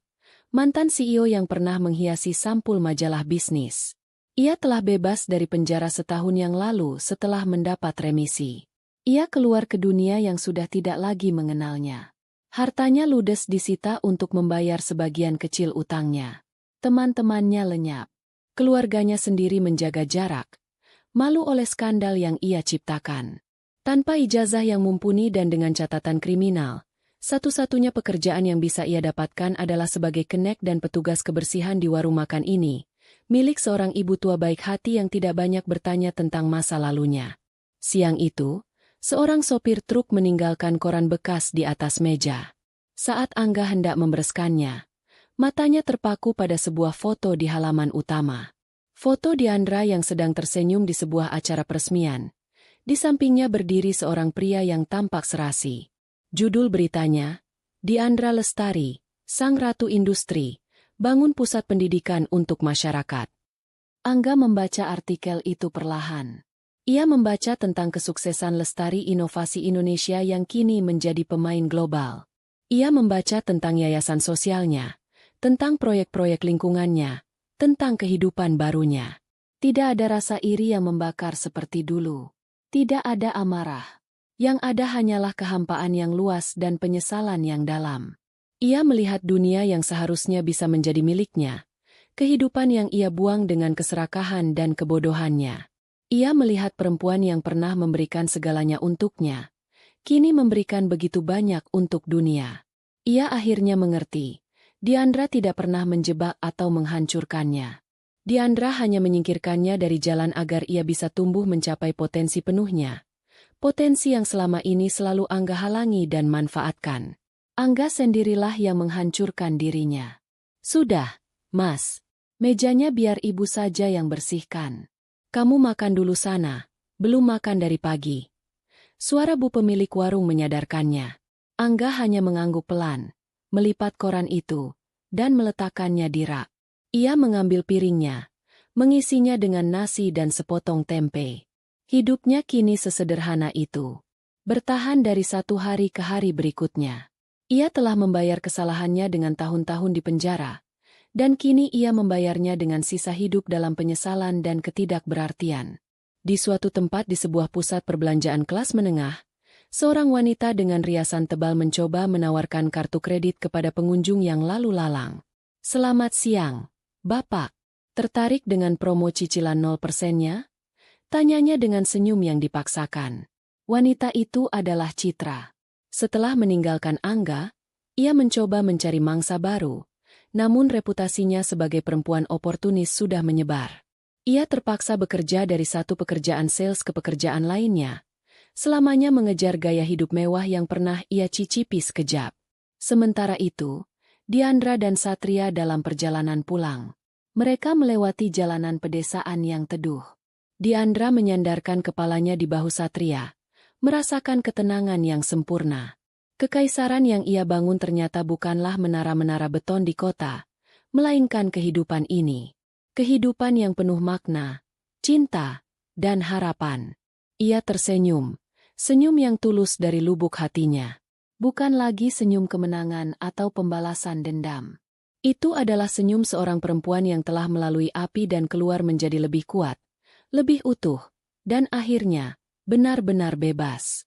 mantan CEO yang pernah menghiasi sampul majalah bisnis. Ia telah bebas dari penjara setahun yang lalu setelah mendapat remisi. Ia keluar ke dunia yang sudah tidak lagi mengenalnya. Hartanya ludes disita untuk membayar sebagian kecil utangnya. Teman-temannya lenyap. Keluarganya sendiri menjaga jarak, malu oleh skandal yang ia ciptakan. Tanpa ijazah yang mumpuni dan dengan catatan kriminal, satu-satunya pekerjaan yang bisa ia dapatkan adalah sebagai kenek dan petugas kebersihan di warung makan ini, milik seorang ibu tua baik hati yang tidak banyak bertanya tentang masa lalunya. Siang itu, seorang sopir truk meninggalkan koran bekas di atas meja. Saat Angga hendak membereskannya, matanya terpaku pada sebuah foto di halaman utama. Foto Diandra yang sedang tersenyum di sebuah acara peresmian. Di sampingnya berdiri seorang pria yang tampak serasi. Judul beritanya, Diandra Lestari, Sang Ratu Industri, bangun pusat pendidikan untuk masyarakat. Angga membaca artikel itu perlahan. Ia membaca tentang kesuksesan Lestari Inovasi Indonesia yang kini menjadi pemain global. Ia membaca tentang yayasan sosialnya, tentang proyek-proyek lingkungannya, tentang kehidupan barunya. Tidak ada rasa iri yang membakar seperti dulu. Tidak ada amarah. Yang ada hanyalah kehampaan yang luas dan penyesalan yang dalam. Ia melihat dunia yang seharusnya bisa menjadi miliknya, kehidupan yang ia buang dengan keserakahan dan kebodohannya. Ia melihat perempuan yang pernah memberikan segalanya untuknya, kini memberikan begitu banyak untuk dunia. Ia akhirnya mengerti, Diandra tidak pernah menjebak atau menghancurkannya. Diandra hanya menyingkirkannya dari jalan agar ia bisa tumbuh mencapai potensi penuhnya. Potensi yang selama ini selalu Angga halangi dan manfaatkan. Angga sendirilah yang menghancurkan dirinya. Sudah, Mas. Mejanya biar ibu saja yang bersihkan. Kamu makan dulu sana, belum makan dari pagi. Suara bu pemilik warung menyadarkannya. Angga hanya mengangguk pelan, melipat koran itu, dan meletakkannya di rak. Ia mengambil piringnya, mengisinya dengan nasi dan sepotong tempe. Hidupnya kini sesederhana itu. Bertahan dari satu hari ke hari berikutnya. Ia telah membayar kesalahannya dengan tahun-tahun di penjara, dan kini ia membayarnya dengan sisa hidup dalam penyesalan dan ketidakberartian. Di suatu tempat di sebuah pusat perbelanjaan kelas menengah, seorang wanita dengan riasan tebal mencoba menawarkan kartu kredit kepada pengunjung yang lalu lalang. "Selamat siang, Bapak. Tertarik dengan promo cicilan 0%-nya?" Tanyanya dengan senyum yang dipaksakan. Wanita itu adalah Citra. Setelah meninggalkan Angga, ia mencoba mencari mangsa baru. Namun reputasinya sebagai perempuan oportunis sudah menyebar. Ia terpaksa bekerja dari satu pekerjaan sales ke pekerjaan lainnya. Selamanya mengejar gaya hidup mewah yang pernah ia cicipi sekejap. Sementara itu, Diandra dan Satria dalam perjalanan pulang. Mereka melewati jalanan pedesaan yang teduh. Diandra menyandarkan kepalanya di bahu Satria, merasakan ketenangan yang sempurna. Kekaisaran yang ia bangun ternyata bukanlah menara-menara beton di kota, melainkan kehidupan ini. Kehidupan yang penuh makna, cinta, dan harapan. Ia tersenyum, senyum yang tulus dari lubuk hatinya. Bukan lagi senyum kemenangan atau pembalasan dendam. Itu adalah senyum seorang perempuan yang telah melalui api dan keluar menjadi lebih kuat, lebih utuh, dan akhirnya benar-benar bebas.